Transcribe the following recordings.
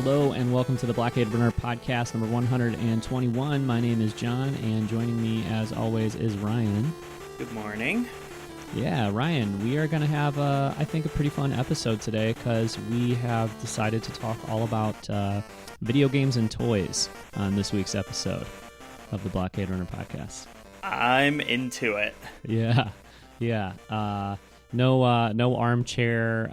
Hello and welcome to the Blockade Runner podcast number 121. My name is John, and joining me as always is Ryan. Good morning. Yeah, Ryan, we are going to have, I think, a pretty fun episode today because we have decided to talk all about video games and toys on this week's episode of the Blockade Runner podcast. I'm into it. Yeah. No armchair.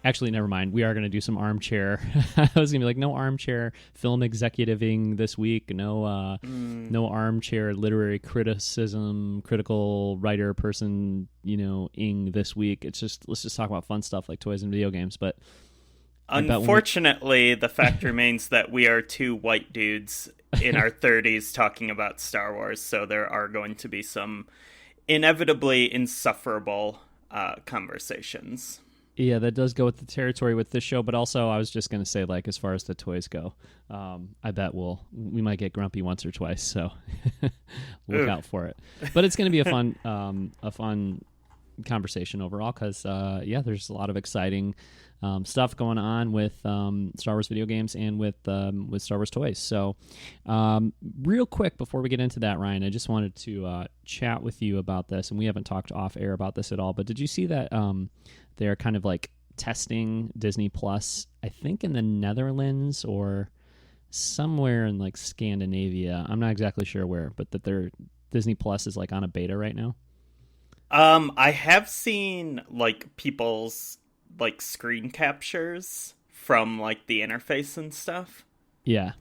Actually, never mind. We are going to do some armchair. I was going to be like, no armchair film executiving this week. No armchair literary criticism, critical writer person, ing this week. It's just, let's just talk about fun stuff like toys and video games. But unfortunately, the fact remains that we are two white dudes in our 30s talking about Star Wars. So there are going to be some inevitably insufferable conversations. Yeah, that does go with the territory with this show, but also I was just going to say, like, as far as the toys go, I bet we might get grumpy once or twice, so look out for it. But it's going to be a fun conversation overall because, there's a lot of exciting stuff going on with Star Wars video games and with Star Wars toys. So real quick, before we get into that, Ryan, I just wanted to chat with you about this, and we haven't talked off air about this at all, but did you see that they're kind of like testing Disney Plus, I think in the Netherlands or somewhere in like Scandinavia. I'm not exactly sure where, but that their Disney Plus is like on a beta right now. I have seen like people's like screen captures from like the interface and stuff. Yeah,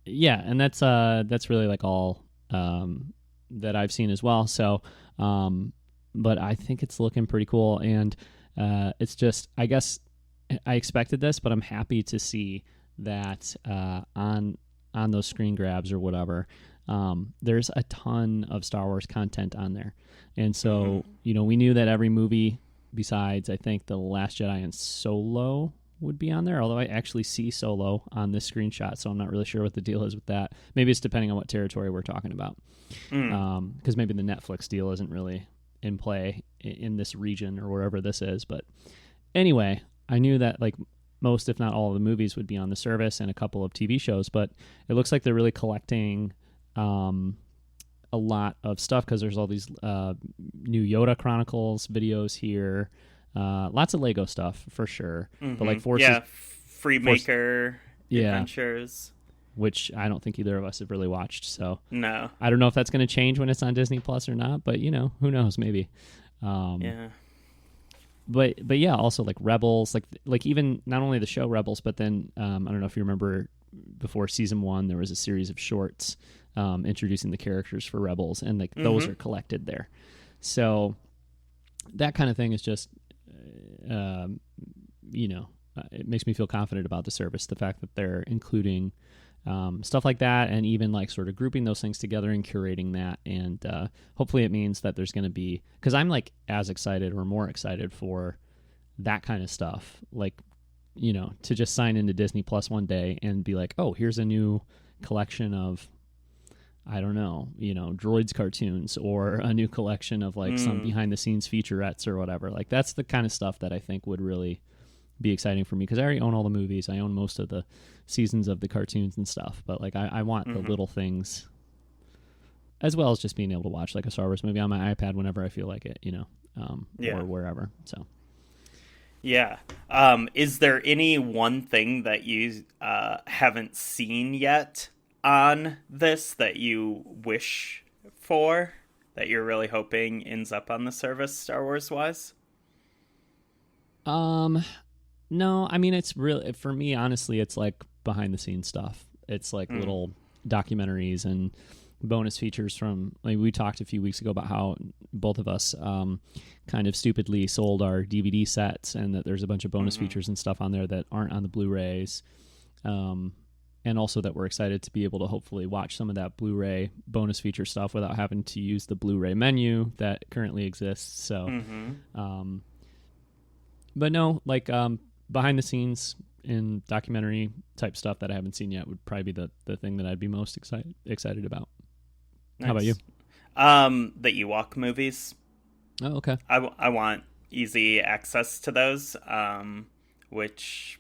and that's really like all that I've seen as well. So but I think it's looking pretty cool, and it's just, I guess I expected this, but I'm happy to see that on those screen grabs or whatever, there's a ton of Star Wars content on there. And so, we knew that every movie besides, I think, The Last Jedi and Solo would be on there, although I actually see Solo on this screenshot, so I'm not really sure what the deal is with that. Maybe it's depending on what territory we're talking about, because maybe the Netflix deal isn't really in play in this region or wherever this is. But anyway, I knew that like most, if not all of the movies would be on the service and a couple of TV shows, but it looks like they're really collecting a lot of stuff because there's all these new Yoda Chronicles videos here, lots of Lego stuff for sure, but like Freemaker Adventures, which I don't think either of us have really watched. So no, I don't know if that's going to change when it's on Disney Plus or not, but who knows, maybe. Yeah. But yeah, also like Rebels, like even not only the show Rebels, but then I don't know if you remember before season 1, there was a series of shorts introducing the characters for Rebels, and like those are collected there. So that kind of thing is just, it makes me feel confident about the service. The fact that they're including stuff like that, and even like sort of grouping those things together and curating that, and hopefully it means that there's going to be, because I'm like as excited or more excited for that kind of stuff, like to just sign into Disney Plus one day and be like, oh, here's a new collection of, I don't know, droids cartoons, or a new collection of like some behind the scenes featurettes or whatever. Like that's the kind of stuff that I think would really be exciting for me, because I already own all the movies. I own most of the seasons of the cartoons and stuff, but like I want the little things, as well as just being able to watch like a Star Wars movie on my iPad whenever I feel like it, or wherever. So yeah. Is there any one thing that you haven't seen yet on this that you wish for, that you're really hoping ends up on the service Star Wars wise? No, I mean, it's really, for me, honestly, it's like behind the scenes stuff. It's like little documentaries and bonus features from, like, we talked a few weeks ago about how both of us kind of stupidly sold our DVD sets, and that there's a bunch of bonus features and stuff on there that aren't on the Blu-rays. And also that we're excited to be able to hopefully watch some of that Blu-ray bonus feature stuff without having to use the Blu-ray menu that currently exists. So, but no, like behind the scenes in documentary type stuff that I haven't seen yet would probably be the thing that I'd be most excited about. Nice. How about you? The Ewok movies. Oh, okay. I want easy access to those, which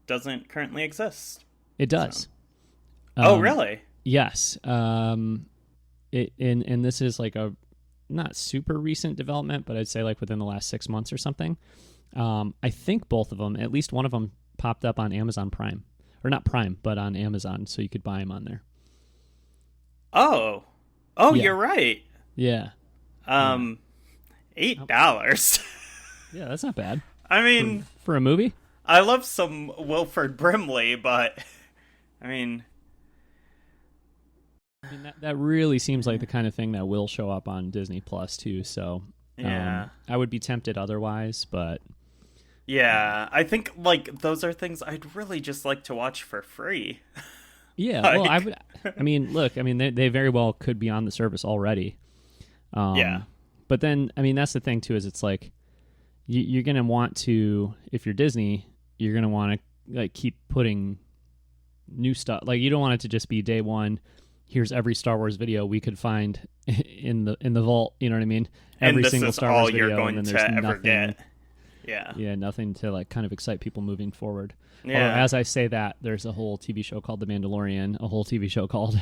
doesn't currently exist. It does. So. Oh, really? Yes. And this is like a not super recent development, but I'd say like within the last 6 months or something. I think both of them, at least one of them, popped up on Amazon Prime, or not Prime, but on Amazon, so you could buy them on there. Oh, yeah. You're right. Yeah. $8. Yeah, that's not bad. I mean, for a movie, I love some Wilford Brimley, but I mean, that really seems like the kind of thing that will show up on Disney Plus too. So yeah, I would be tempted otherwise, but yeah, I think like those are things I'd really just like to watch for free. Yeah, well, I would. I mean, look, I mean, they very well could be on the service already. Yeah. But then, I mean, that's the thing too, is it's like you're gonna want to, if you're Disney, you're gonna want to like keep putting new stuff. Like you don't want it to just be day one. Here's every Star Wars video we could find in the vault. You know what I mean? Every single Star Wars video, you're going and then there's to ever nothing. Get. Yeah. Yeah, nothing to like kind of excite people moving forward. Yeah. Although, as I say that, there's a whole TV show called The Mandalorian, a whole TV show called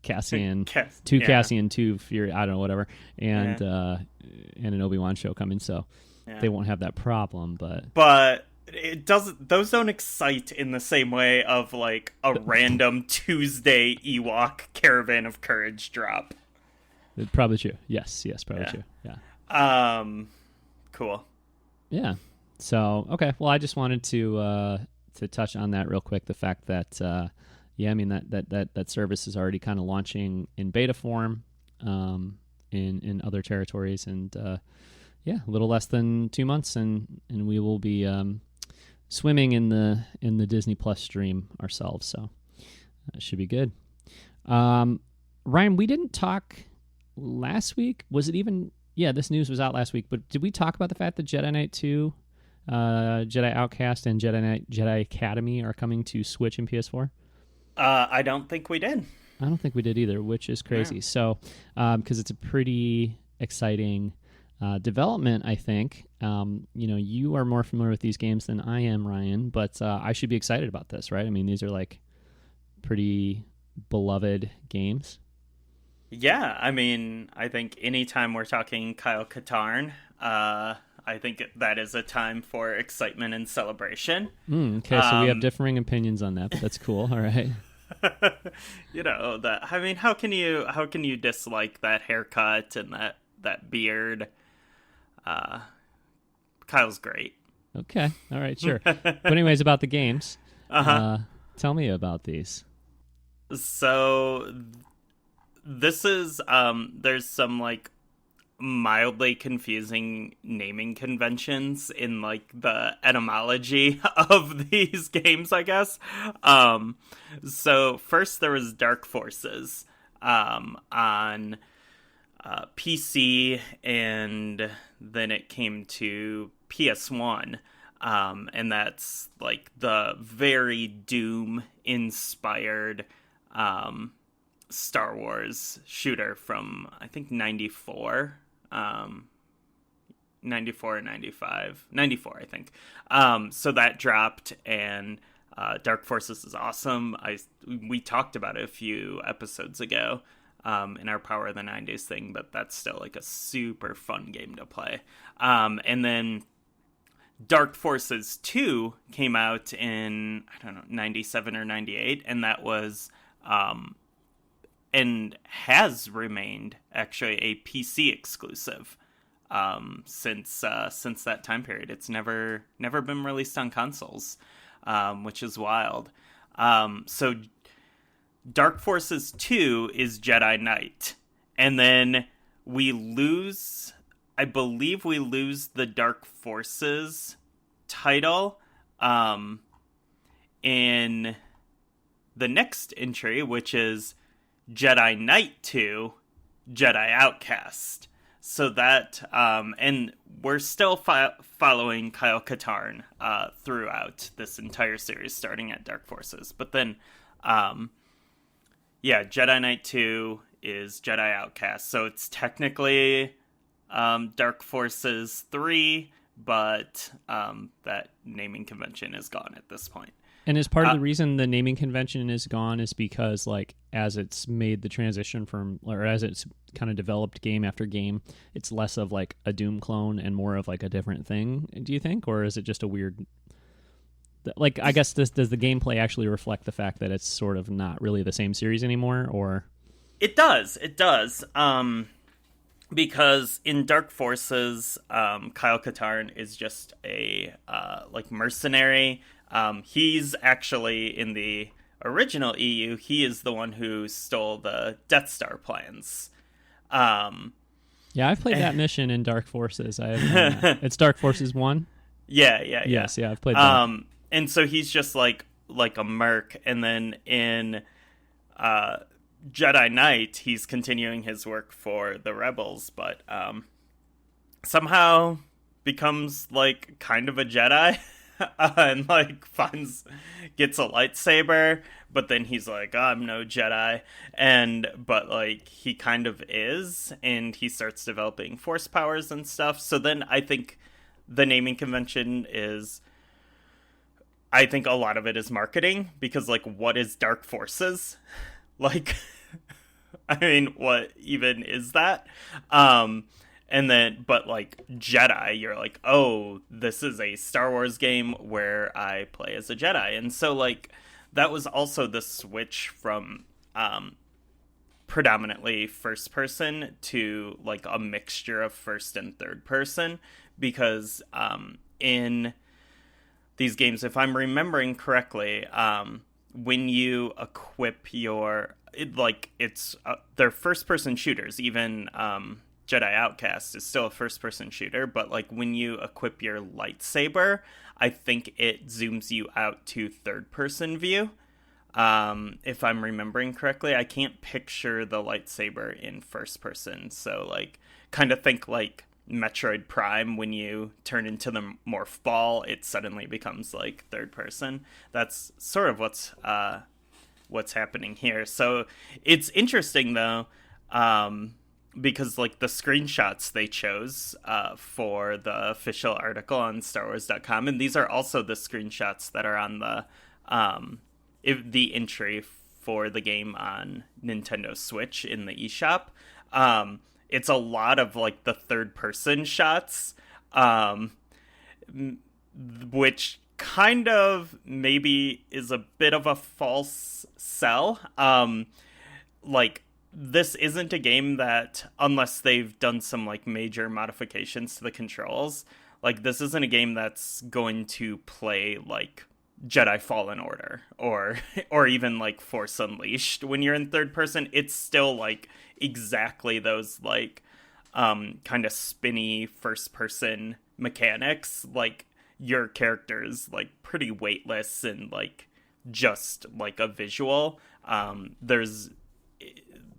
Cassian, Cassian 2 Fury, I don't know, whatever, and an Obi-Wan show coming, so they won't have that problem. But it doesn't; those don't excite in the same way of like a random Tuesday Ewok Caravan of Courage drop. Probably true. Yes, probably true. Yeah. Cool. Yeah. So okay. Well, I just wanted to touch on that real quick. The fact that I mean that service is already kind of launching in beta form in other territories, and a little less than 2 months, and we will be swimming in the Disney Plus stream ourselves. So that should be good. Ryan, we didn't talk last week. Was it even? Yeah, this news was out last week, but did we talk about the fact that Jedi Knight 2, Jedi Outcast, and Jedi Academy are coming to Switch and PS4? I don't think we did. I don't think we did either, which is crazy. Yeah. So, because it's a pretty exciting development, I think. You are more familiar with these games than I am, Ryan, but I should be excited about this, right? I mean, these are like pretty beloved games. Yeah, I mean, I think anytime we're talking Kyle Katarn, I think that is a time for excitement and celebration. Okay, so we have differing opinions on that, but that's cool. All right. I mean, how can you dislike that haircut and that beard? Kyle's great. Okay, all right, sure. But anyways, about the games, tell me about these. So this is there's some like mildly confusing naming conventions in like the etymology of these games, I guess. So first there was Dark Forces on PC, and then it came to PS1, and that's like the very Doom inspired Star Wars shooter from, I think, 94. 94 or 95. 94, I think. So that dropped, and Dark Forces is awesome. We talked about it a few episodes ago in our Power of the 90s thing, but that's still like a super fun game to play. And then Dark Forces 2 came out in, I don't know, 97 or 98, and that was and has remained actually a PC exclusive since that time period. It's never been released on consoles, which is wild. So Dark Forces 2 is Jedi Knight, and then I believe we lose the Dark Forces title in the next entry, which is Jedi Knight 2, Jedi Outcast. So that, and we're still following Kyle Katarn throughout this entire series, starting at Dark Forces. But then, Jedi Knight 2 is Jedi Outcast. So it's technically Dark Forces 3, but that naming convention is gone at this point. And is part of the reason the naming convention is gone is because, like, as it's made the transition from, or as it's kind of developed game after game, it's less of like a Doom clone and more of like a different thing, do you think? Or is it just a weird, like, I guess does the gameplay actually reflect the fact that it's sort of not really the same series anymore, or? It does. Because in Dark Forces, Kyle Katarn is just a like mercenary. He's actually in the original EU. He is the one who stole the Death Star plans. Yeah, I've played that mission in Dark Forces. It's Dark Forces 1? Yeah. Yes, yeah, I've played that. And so he's just like a merc, and then in Jedi Knight, he's continuing his work for the Rebels, but somehow becomes like kind of a Jedi. And like gets a lightsaber, but then he's like, oh, I'm no Jedi, but like he kind of is, and he starts developing force powers and stuff. So then I think the naming convention is, I think a lot of it is marketing, because like, what is Dark Forces? Like, I mean, what even is that? And then, but like Jedi, you're like, oh, this is a Star Wars game where I play as a Jedi. And so like, that was also the switch from predominantly first person to like a mixture of first and third person, because in these games, if I'm remembering correctly, when you equip they're first person shooters, even Jedi Outcast is still a first-person shooter, but like when you equip your lightsaber, I think it zooms you out to third-person view. If I'm remembering correctly, I can't picture the lightsaber in first-person, so like kind of think like Metroid Prime, when you turn into the morph ball, it suddenly becomes like third-person. That's sort of what's happening here. So it's interesting though. Because like the screenshots they chose for the official article on StarWars.com, and these are also the screenshots that are on the entry for the game on Nintendo Switch in the eShop. It's a lot of like the third person shots, which kind of maybe is a bit of a false sell. Like, this isn't a game that, unless they've done some like major modifications to the controls, like this isn't a game that's going to play like Jedi Fallen Order or even like Force Unleashed. When you're in third person, it's still like exactly those like kind of spinny first person mechanics. Like your character's like pretty weightless and like just like a visual.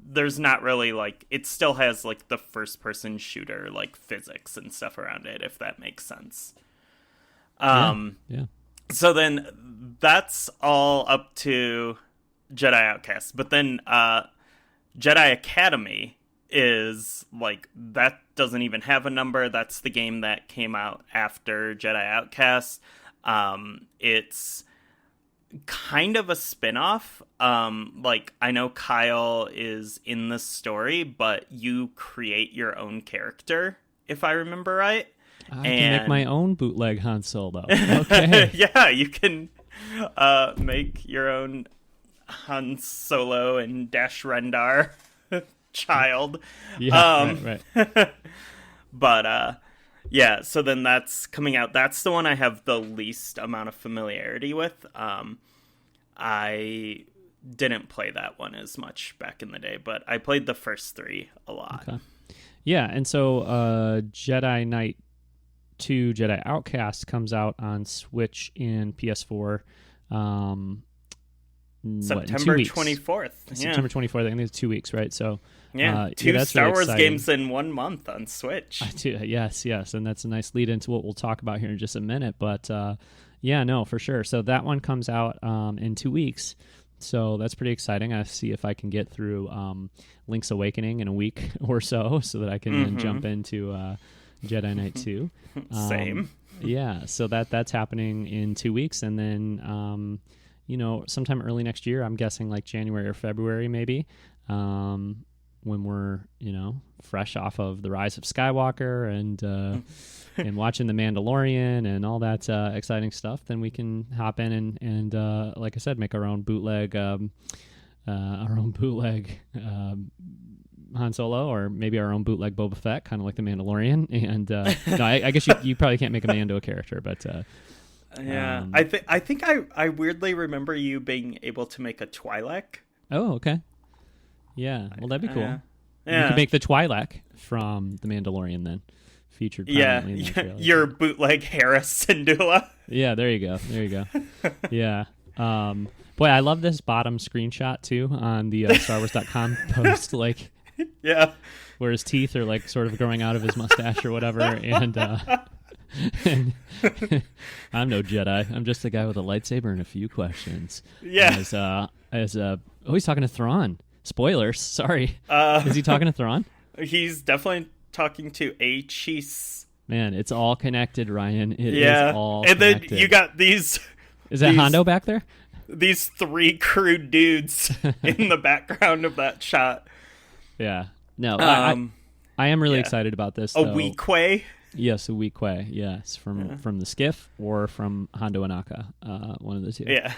There's not really like, it still has like the first person shooter like physics and stuff around it, if that makes sense. Yeah. So then that's all up to Jedi Outcast, but then Jedi Academy is like, that doesn't even have a number. That's the game that came out after Jedi Outcast. It's kind of a spin-off. Like, I know Kyle is in the story, but you create your own character, if I remember right. I can make my own bootleg Han Solo. Okay. Yeah, you can make your own Han Solo and Dash Rendar child. Yeah, right. But yeah, so then that's coming out. That's the one I have the least amount of familiarity with. I didn't play that one as much back in the day, but I played the first three a lot. Okay. Yeah, and so Jedi Knight 2 Jedi Outcast comes out on Switch and PS4 September 24th. Yeah. September 24th. I think it's 2 weeks, right? So yeah, two Star Wars games in 1 month on Switch. Yes, and that's a nice lead into what we'll talk about here in just a minute. But yeah, no, for sure. So that one comes out in 2 weeks. So that's pretty exciting. I see if I can get through Link's Awakening in a week or so that I can then jump into Jedi Knight 2. Same. Yeah, so that's happening in 2 weeks, and then sometime early next year. I'm guessing like January or February, maybe. When we're fresh off of the Rise of Skywalker and watching the Mandalorian and all that exciting stuff, then we can hop in and like I said, make our own bootleg Han Solo, or maybe our own bootleg Boba Fett, kind of like the Mandalorian. And no, I guess you probably can't make a Mando character, but yeah, I think I weirdly remember you being able to make a Twi'lek. Oh, okay. Yeah, well, that'd be cool. Yeah. You could make the Twi'lek from the Mandalorian then, featured prominently in the trailer. Your bootleg Harris Syndulla. Yeah, there you go. Yeah. Boy, I love this bottom screenshot too on the StarWars.com post, like, yeah, where his teeth are like sort of growing out of his mustache or whatever, and I'm no Jedi. I'm just a guy with a lightsaber and a few questions. Yeah. He's talking to Thrawn. Spoilers. Sorry. Is he talking to Thrawn? He's definitely talking to Achis. Man, it's all connected, Ryan. It is all and connected. Then you got these. Is that Hondo back there? These 3 crude dudes in the background of that shot. Yeah. No, I am really excited about this. A Weequay? Yes, a Weequay. Yes, from the skiff or from Hondo Anaka, one of the two. Yeah.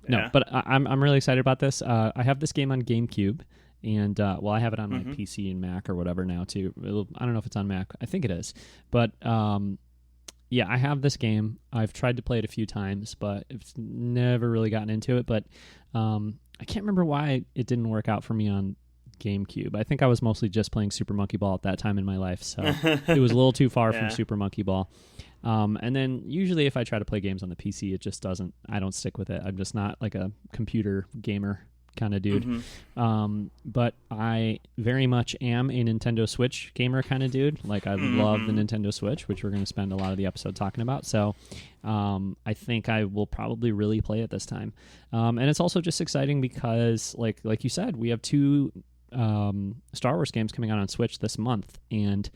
No, but I'm really excited about this. I have this game on GameCube, and I have it on my PC and Mac or whatever now too. I don't know if it's on Mac. I think it is, but yeah, I have this game. I've tried to play it a few times, but it's never really gotten into it. But I can't remember why it didn't work out for me on GameCube. I think I was mostly just playing Super Monkey Ball at that time in my life, so it was a little too far from Super Monkey Ball. And then usually if I try to play games on the PC, it just doesn't. I don't stick with it. I'm just not like a computer gamer kind of dude. But I very much am a Nintendo Switch gamer kind of dude. Like, I love the Nintendo Switch, which we're going to spend a lot of the episode talking about. So I think I will probably really play it this time. And it's also just exciting because, like you said, we have 2 Star Wars games coming out on Switch this month. And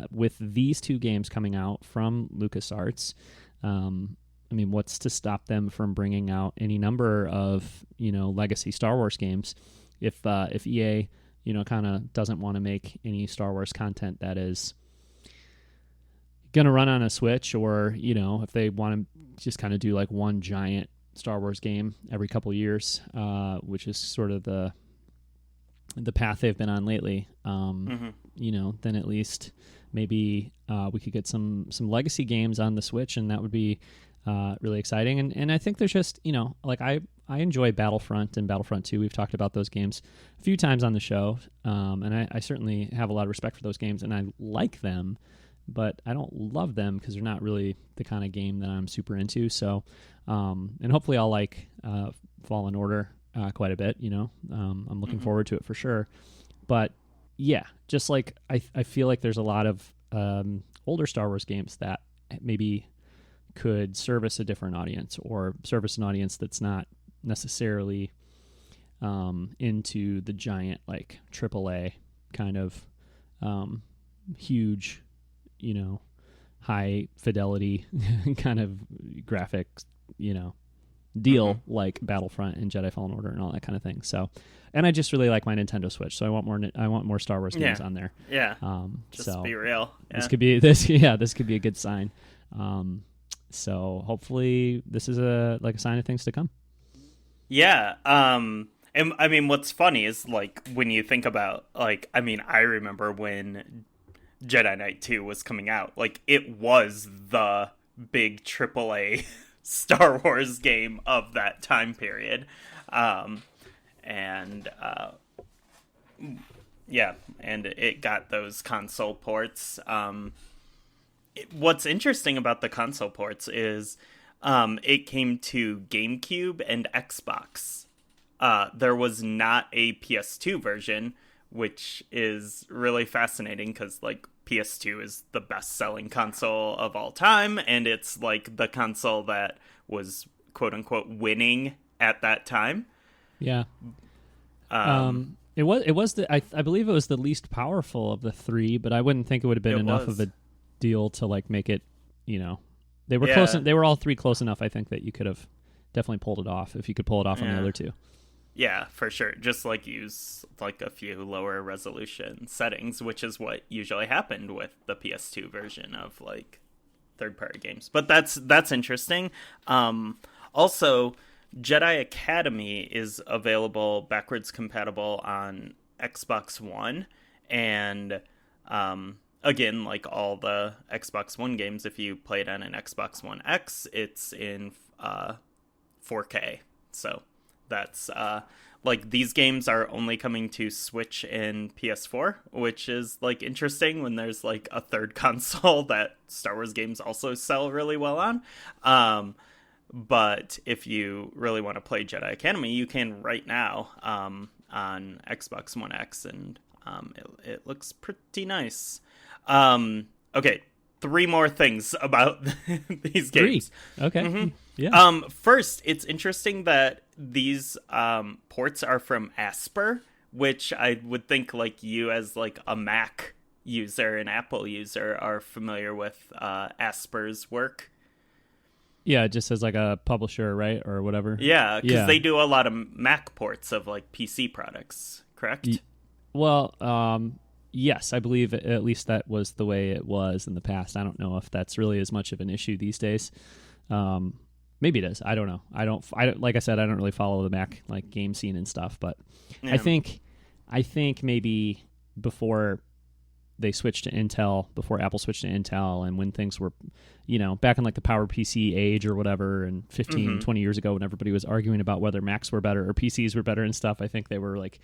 with these 2 games coming out from LucasArts, I mean, what's to stop them from bringing out any number of, legacy Star Wars games? If EA, kind of doesn't want to make any Star Wars content that is going to run on a Switch, or, if they want to just kind of do like one giant Star Wars game every couple years, which is sort of the path they've been on lately, then at least maybe we could get some legacy games on the Switch, and that would be really exciting. And I think there's just, like I enjoy Battlefront and Battlefront 2. We've talked about those games a few times on the show, and I certainly have a lot of respect for those games, and I like them, but I don't love them because they're not really the kind of game that I'm super into. So, and hopefully I'll like Fallen Order quite a bit, I'm looking forward to it for sure. But yeah, just like I feel like there's a lot of older Star Wars games that maybe could service a different audience, or service an audience that's not necessarily into the giant like AAA kind of huge, high fidelity kind of graphics, deal like Battlefront and Jedi Fallen Order and all that kind of thing. So, and I just really like my Nintendo Switch, so I want more Star Wars games on there. Yeah. Just so be real. Yeah. This could be a good sign. So hopefully this is a sign of things to come. Yeah. And I mean, what's funny is like when you think about I remember when Jedi Knight 2 was coming out, like it was the big AAA Star Wars game of that time period. And it got those console ports. What's interesting about the console ports is it came to GameCube and Xbox. There was not a PS2 version, which is really fascinating because like PS2 is the best-selling console of all time, and it's like the console that was quote-unquote winning at that time. Yeah. It was I believe it was the least powerful of the 3, but I wouldn't think it would have been enough of a deal to like make it, they were Yeah. close. They were all three close enough, I think, that you could have definitely pulled it off if you could pull it off on the Yeah. other two. Yeah, for sure. Just like use like a few lower resolution settings, which is what usually happened with the PS2 version of like third-party games. But that's interesting. Also, Jedi Academy is available backwards compatible on Xbox One, and again, like all the Xbox One games, if you play it on an Xbox One X, it's in 4K. So that's like these games are only coming to Switch and PS4, which is like interesting when there's like a third console that Star Wars games also sell really well on. But if you really want to play Jedi Academy, you can right now on Xbox One X, and it looks pretty nice. Okay, three more things about these games. Okay. Mm-hmm. Yeah. First, it's interesting that these ports are from Asper, which I would think like you as like a Mac user, an Apple user, are familiar with Asper's work. Yeah, just as like a publisher, right, or whatever. Yeah, because they do a lot of Mac ports of like PC products, correct? Well, yes, I believe at least that was the way it was in the past. I don't know if that's really as much of an issue these days. Maybe it is. I don't know. I don't like I said, I don't really follow the Mac like game scene and stuff, but yeah. I think maybe before they switched to Intel, before Apple switched to Intel, and when things were, back in like the Power PC age or whatever, and 15, 20 years ago when everybody was arguing about whether Macs were better or PCs were better and stuff, I think they were like,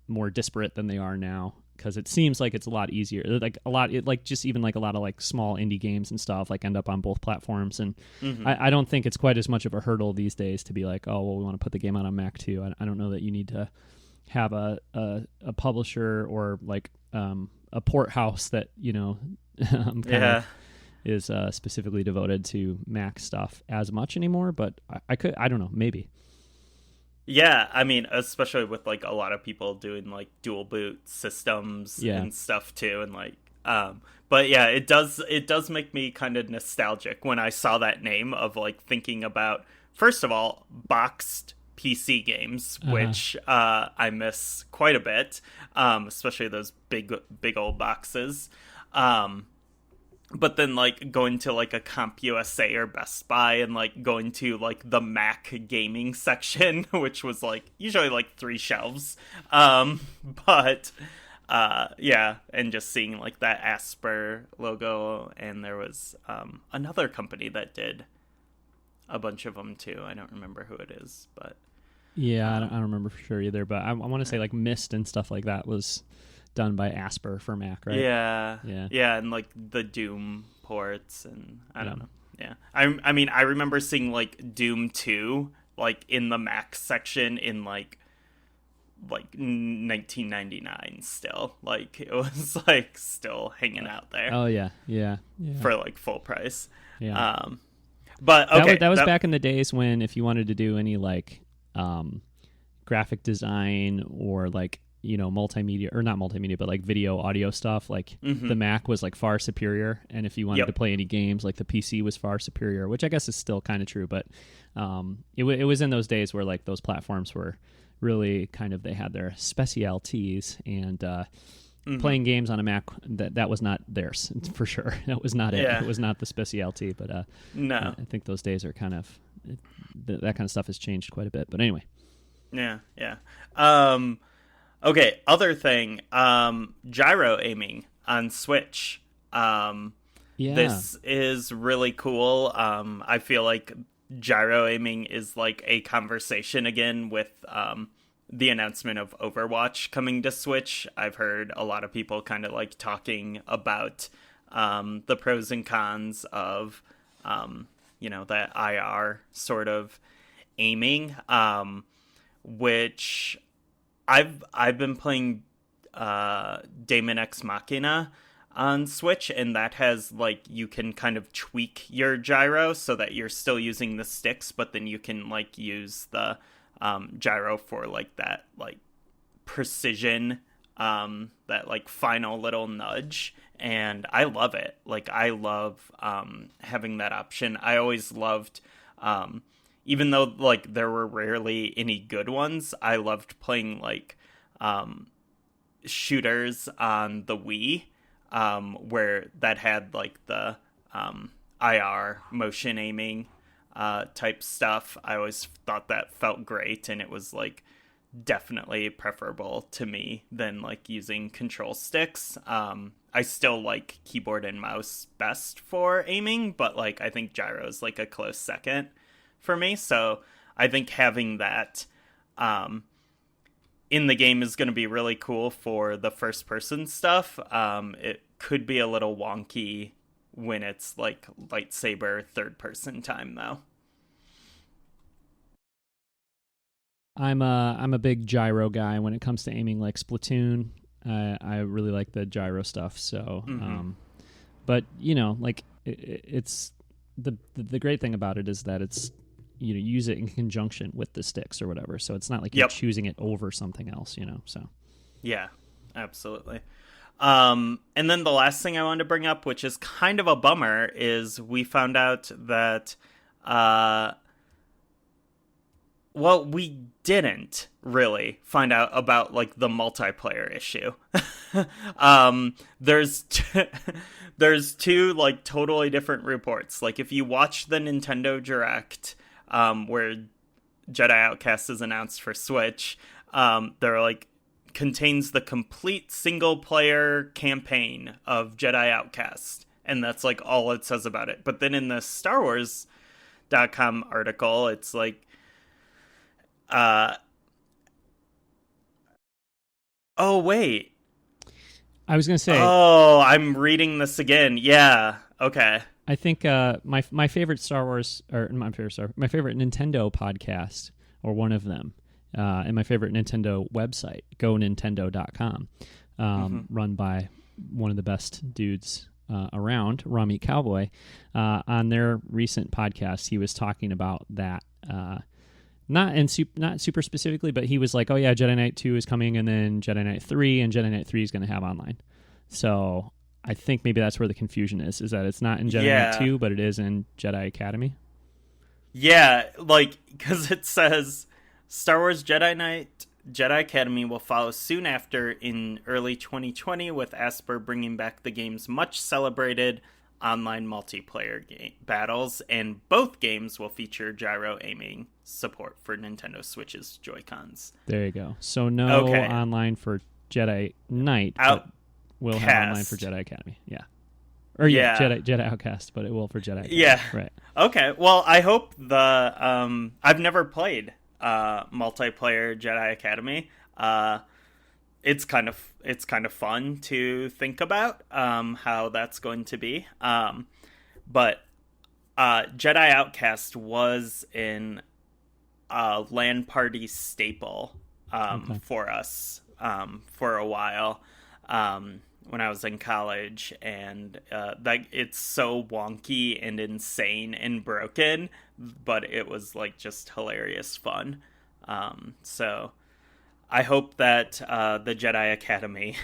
more disparate than they are now, because it seems like it's a lot easier. Like a lot, just even like a lot of like small indie games and stuff like end up on both platforms, and I don't think it's quite as much of a hurdle these days to be like, oh well, we want to put the game out on Mac too. I don't know that you need to have a publisher or like a port house that is specifically devoted to Mac stuff as much anymore. But I don't know, maybe. Yeah, I mean, especially with like a lot of people doing like dual boot systems and stuff too, and like, but yeah, it does make me kind of nostalgic when I saw that name of like thinking about, first of all, boxed PC games, which I miss quite a bit, especially those big old boxes. But then like going to like a CompUSA or Best Buy and like going to like the Mac gaming section, which was like usually like 3 shelves. But and just seeing like that Asper logo, and there was another company that did a bunch of them too. I don't remember who it is, but I don't remember for sure either. But I want to say like Myst and stuff like that was done by Asper for Mac, right? Yeah, and like the Doom ports, and I don't know. Yeah, I mean, I remember seeing like Doom 2 like in the Mac section in like 1999 still. Like it was like still hanging out there. Oh yeah. For like full price. Yeah. But okay, that was back in the days when if you wanted to do any like graphic design or like multimedia, or not multimedia, but like video audio stuff, like the Mac was like far superior, and if you wanted to play any games, like the PC was far superior, which I guess is still kind of true, but it was in those days where like those platforms were really kind of, they had their specialties, and playing games on a Mac, that was not theirs for sure. That was not it. It was not the specialty, but no, I think those days are kind of, that kind of stuff has changed quite a bit, but anyway. Okay, other thing, gyro aiming on Switch. This is really cool. I feel like gyro aiming is like a conversation again with the announcement of Overwatch coming to Switch. I've heard a lot of people kind of like talking about the pros and cons of that IR sort of aiming, which I've been playing Daemon X Machina on Switch, and that has like, you can kind of tweak your gyro so that you're still using the sticks, but then you can like use the gyro for like that like precision, that like final little nudge, and I love it. Like, I love having that option. I always loved, even though like there were rarely any good ones, I loved playing like shooters on the Wii, where that had like the IR motion aiming type stuff. I always thought that felt great, and it was like definitely preferable to me than like using control sticks. I still like keyboard and mouse best for aiming, but like I think gyro is like a close second for me. So I think having that in the game is going to be really cool for the first person stuff. It could be a little wonky when it's like lightsaber third person time though. I'm a big gyro guy when it comes to aiming, like Splatoon. I really like the gyro stuff. So, but you know, like it's the great thing about it is that it's, you know, use it in conjunction with the sticks or whatever. So it's not like you're choosing it over something else, you know. So yeah, absolutely. And then the last thing I wanted to bring up, which is kind of a bummer, is we found out that well, we didn't really find out about like the multiplayer issue. There's two like totally different reports. Like if you watch the Nintendo Direct, where Jedi Outcast is announced for Switch, they're like contains the complete single player campaign of Jedi Outcast, and that's like all it says about it. But then in the Star Wars.com article, it's like oh wait, I was gonna say, oh, I'm reading this again. Yeah, okay. I think my favorite Star Wars, or my favorite Nintendo podcast, or one of them, and my favorite Nintendo website, GoNintendo.com, run by one of the best dudes around, Ramit Cowboy. On their recent podcast, he was talking about that. Not super specifically, but he was like, "Oh yeah, Jedi Knight 2 is coming, and then Jedi Knight 3, and Jedi Knight 3 is going to have online." So I think maybe that's where the confusion is that it's not in Jedi Knight 2, but it is in Jedi Academy. Yeah, like, because it says Star Wars Jedi Knight Jedi Academy will follow soon after in early 2020, with Asper bringing back the game's much celebrated online multiplayer battles, and both games will feature gyro aiming support for Nintendo Switch's Joy-Cons. There you go. So no online for Jedi Knight, but we'll have online for Jedi Academy. Yeah. Or Jedi Outcast, but it will for Jedi Academy. Yeah. Right. Okay. Well, I hope I've never played multiplayer Jedi Academy. It's kind of fun to think about how that's going to be. But Jedi Outcast was in LAN party staple for us for a while when I was in college, and that it's so wonky and insane and broken, but it was like just hilarious fun. So I hope that the Jedi Academy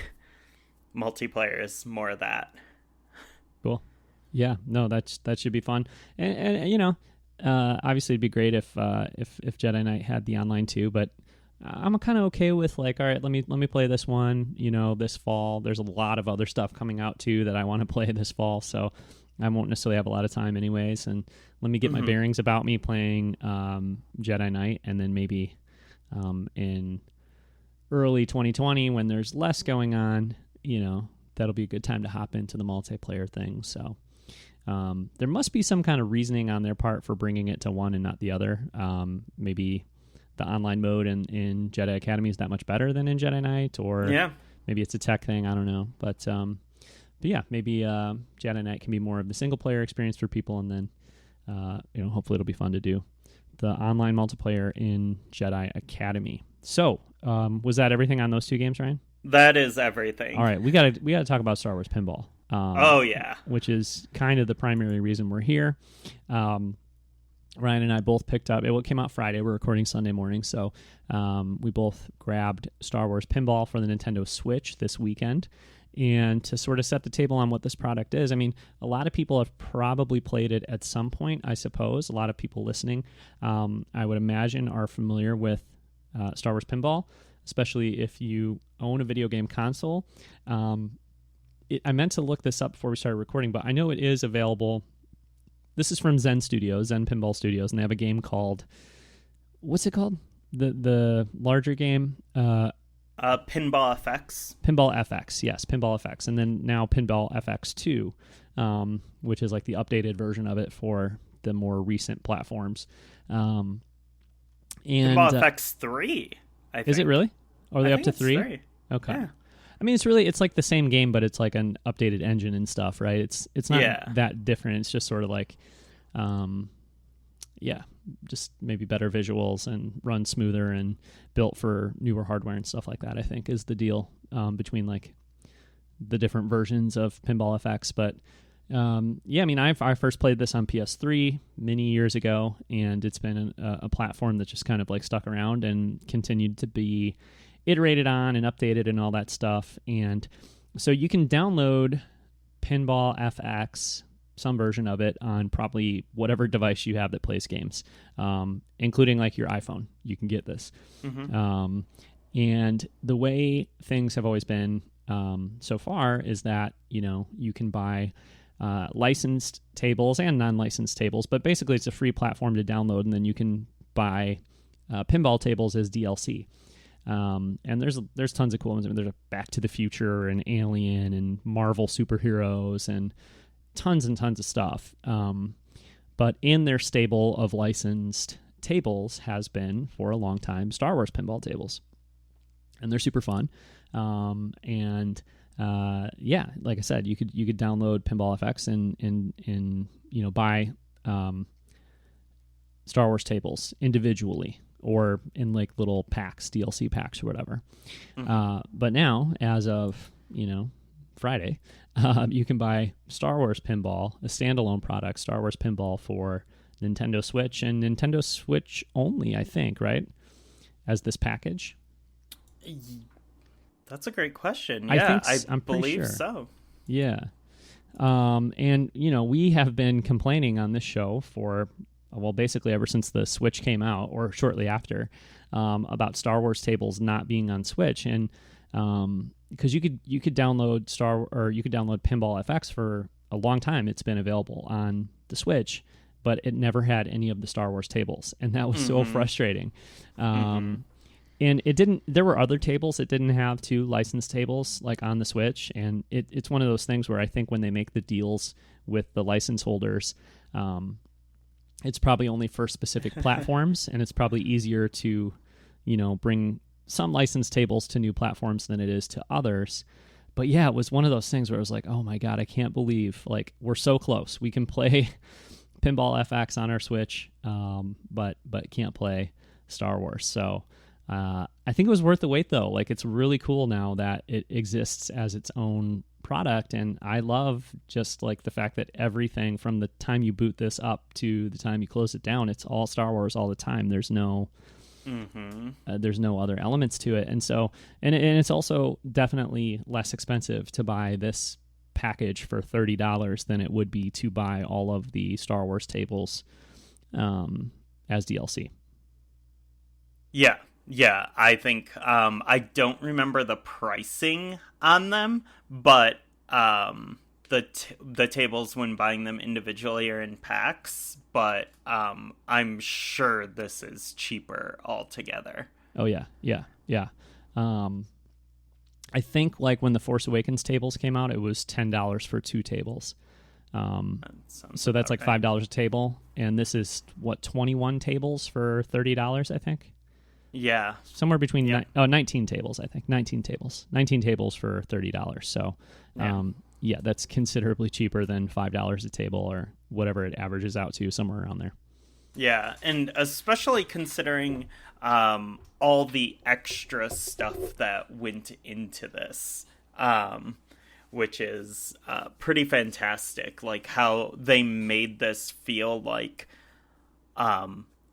multiplayer is more of that. Cool. Yeah, no, that should be fun. And you know, obviously it'd be great if Jedi Knight had the online too, but I'm kind of okay with like, all right, let me play this one, you know, this fall. There's a lot of other stuff coming out too that I want to play this fall, so I won't necessarily have a lot of time anyways, and let me get my bearings about me playing Jedi Knight, and then maybe in early 2020 when there's less going on, you know, that'll be a good time to hop into the multiplayer thing. So there must be some kind of reasoning on their part for bringing it to one and not the other. Maybe the online mode in Jedi Academy is that much better than in Jedi Knight, or maybe it's a tech thing. I don't know, but yeah, maybe Jedi Knight can be more of the single player experience for people, and then you know, hopefully it'll be fun to do the online multiplayer in Jedi Academy. So was that everything on those two games, Ryan? That is everything. All right, we gotta talk about Star Wars Pinball. Which is kind of the primary reason we're here. Ryan and I both picked up, it came out Friday, we're recording Sunday morning, so we both grabbed Star Wars Pinball for the Nintendo Switch this weekend, And to sort of set the table on what this product is, I mean, a lot of people have probably played it at some point, I suppose. A lot of people listening, I would imagine, are familiar with Star Wars Pinball, especially if you own a video game console. I meant to look this up before we started recording, but I know it is available. This is from Zen Studios, Zen Pinball Studios, and they have a game called, what's it called? The larger game? Pinball FX. Pinball FX, yes, Pinball FX. And then now Pinball FX 2, which is like the updated version of it for the more recent platforms. And Pinball FX 3, I think. Is it really? Are they up to 3? 3? Okay. Yeah. I mean, it's like the same game, but it's like an updated engine and stuff, right? It's not that different. It's just sort of like, just maybe better visuals and run smoother and built for newer hardware and stuff like that, I think, is the deal between like the different versions of Pinball FX. But I mean, I first played this on PS3 many years ago, and it's been a platform that just kind of like stuck around and continued to be iterated on and updated and all that stuff. And so you can download Pinball FX, some version of it, on probably whatever device you have that plays games, including like your iPhone. You can get this. Mm-hmm. And the way things have always been so far is that, you can buy licensed tables and non-licensed tables, but basically it's a free platform to download, and then you can buy pinball tables as DLC. And there's tons of cool ones. I mean, there's a Back to the Future and Alien and Marvel superheroes and tons and tons of stuff. But in their stable of licensed tables has been, for a long time, Star Wars pinball tables. And they're super fun. Like I said, you could download Pinball FX and buy Star Wars tables individually or in like little packs, DLC packs or whatever. Mm-hmm. But now, as of, Friday, you can buy Star Wars Pinball, a standalone product, Star Wars Pinball, for Nintendo Switch and Nintendo Switch only, I think, right? As this package. That's a great question. Yeah, I believe sure. So. Yeah. And, we have been complaining on this show for, basically ever since the Switch came out or shortly after, about Star Wars tables not being on Switch. And because you could download Pinball FX for a long time. It's been available on the Switch, but it never had any of the Star Wars tables, and that was so frustrating. And it didn't. There were other tables that didn't have two licensed tables like on the Switch, and it's one of those things where I think when they make the deals with the license holders, it's probably only for specific platforms, and it's probably easier to, bring some licensed tables to new platforms than it is to others. But yeah, it was one of those things where I was like, oh my God, I can't believe, like, we're so close. We can play Pinball FX on our Switch, but can't play Star Wars. So I think it was worth the wait, though. Like, it's really cool now that it exists as its own product, and I love just like the fact that everything from the time you boot this up to the time you close it down, it's all Star Wars all the time. There's no other elements to it, and so and it's also definitely less expensive to buy this package for $30 than it would be to buy all of the Star Wars tables as DLC. Yeah, I think I don't remember the pricing on them, but the tables when buying them individually are in packs, but I'm sure this is cheaper altogether. Oh yeah. I think like when the Force Awakens tables came out, it was $10 for two tables. So that's like $5 a table, and this is 21 tables for $30, I think. Yeah. Somewhere between 19 tables, I think. 19 tables for $30. So, that's considerably cheaper than $5 a table or whatever it averages out to, somewhere around there. Yeah, and especially considering all the extra stuff that went into this, which is pretty fantastic. Like how they made this feel like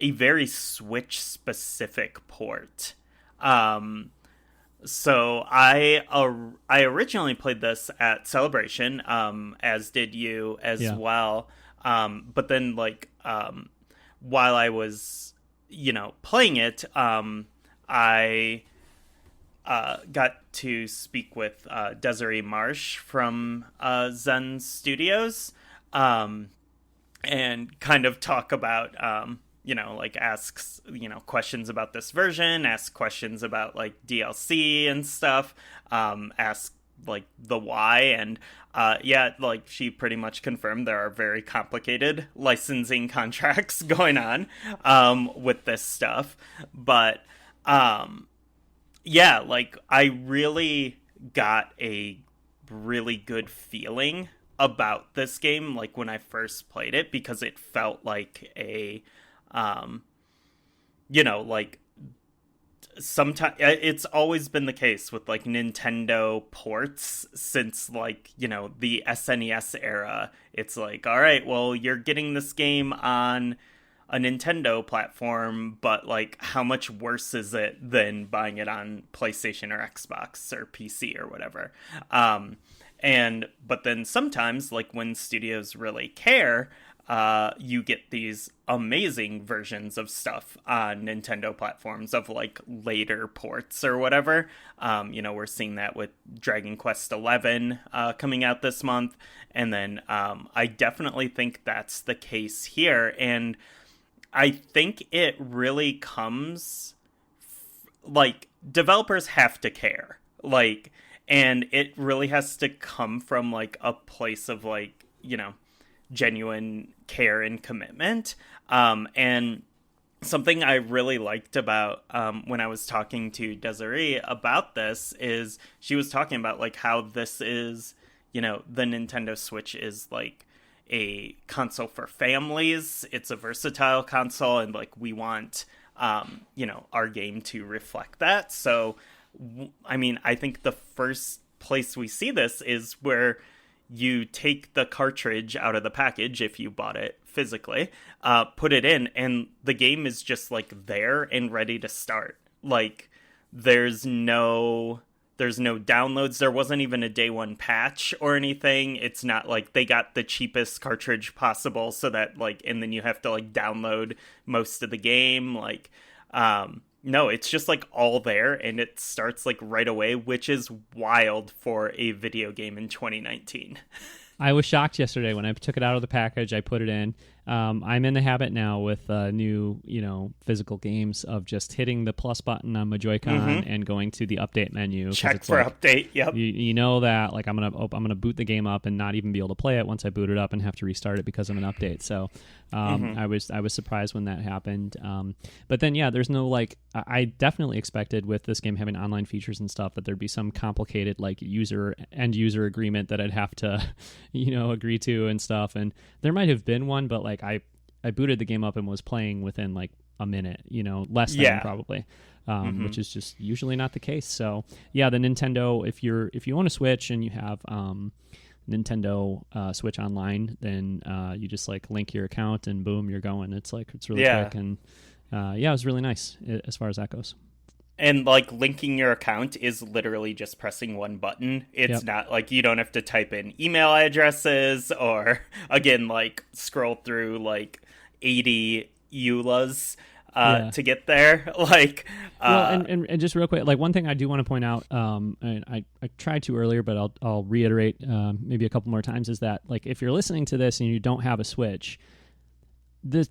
a very Switch-specific port. So I originally played this at Celebration, as did you as Yeah. well. But then while I was playing it, I got to speak with Desiree Marsh from Zen Studios, and kind of talk about asks questions about this version, ask questions about like DLC and stuff, ask like the why, and like she pretty much confirmed there are very complicated licensing contracts going on with this stuff. But like I really got a really good feeling about this game like when I first played it, because it felt like a um like sometimes it's always been the case with like Nintendo ports since like the SNES era. It's like, all right, well, you're getting this game on a Nintendo platform, but like how much worse is it than buying it on PlayStation or Xbox or PC or whatever. And but then sometimes like when studios really care, you get these amazing versions of stuff on Nintendo platforms of like later ports or whatever. We're seeing that with Dragon Quest XI coming out this month. And then I definitely think that's the case here. And I think it really comes like developers have to care, like, and it really has to come from like a place of like, genuine care and commitment. And something I really liked about when I was talking to Desiree about this is she was talking about like how this is, the Nintendo Switch is like a console for families. It's a versatile console, and like we want our game to reflect that. So I mean, I think the first place we see this is where you take the cartridge out of the package if you bought it physically, put it in, and the game is just like there and ready to start. Like there's no downloads. There wasn't even a day one patch or anything. It's not like they got the cheapest cartridge possible so that like, and then you have to like download most of the game. Like, no, it's just like all there and it starts like right away, which is wild for a video game in 2019. I was shocked yesterday when I took it out of the package. I put it in. I'm in the habit now with new, physical games of just hitting the plus button on my Joy-Con and going to the update menu. Check for like, update. Yep. You know that like I'm gonna boot the game up and not even be able to play it once I boot it up and have to restart it because of an update. So I was surprised when that happened. But then there's no like I definitely expected with this game having online features and stuff that there'd be some complicated like end user agreement that I'd have to agree to and stuff. And there might have been one, but like I booted the game up and was playing within like a minute, less than probably, which is just usually not the case. So the Nintendo, if you own a Switch and you have Nintendo Switch Online, then you just like link your account and boom, you're going. It's really quick, and it was really nice as far as that goes. And like linking your account is literally just pressing one button. It's not like you don't have to type in email addresses or again like scroll through like 80 EULAs to get there. Like and just real quick, like one thing I do want to point out, and I tried to earlier, but I'll reiterate maybe a couple more times, is that like if you're listening to this and you don't have a Switch,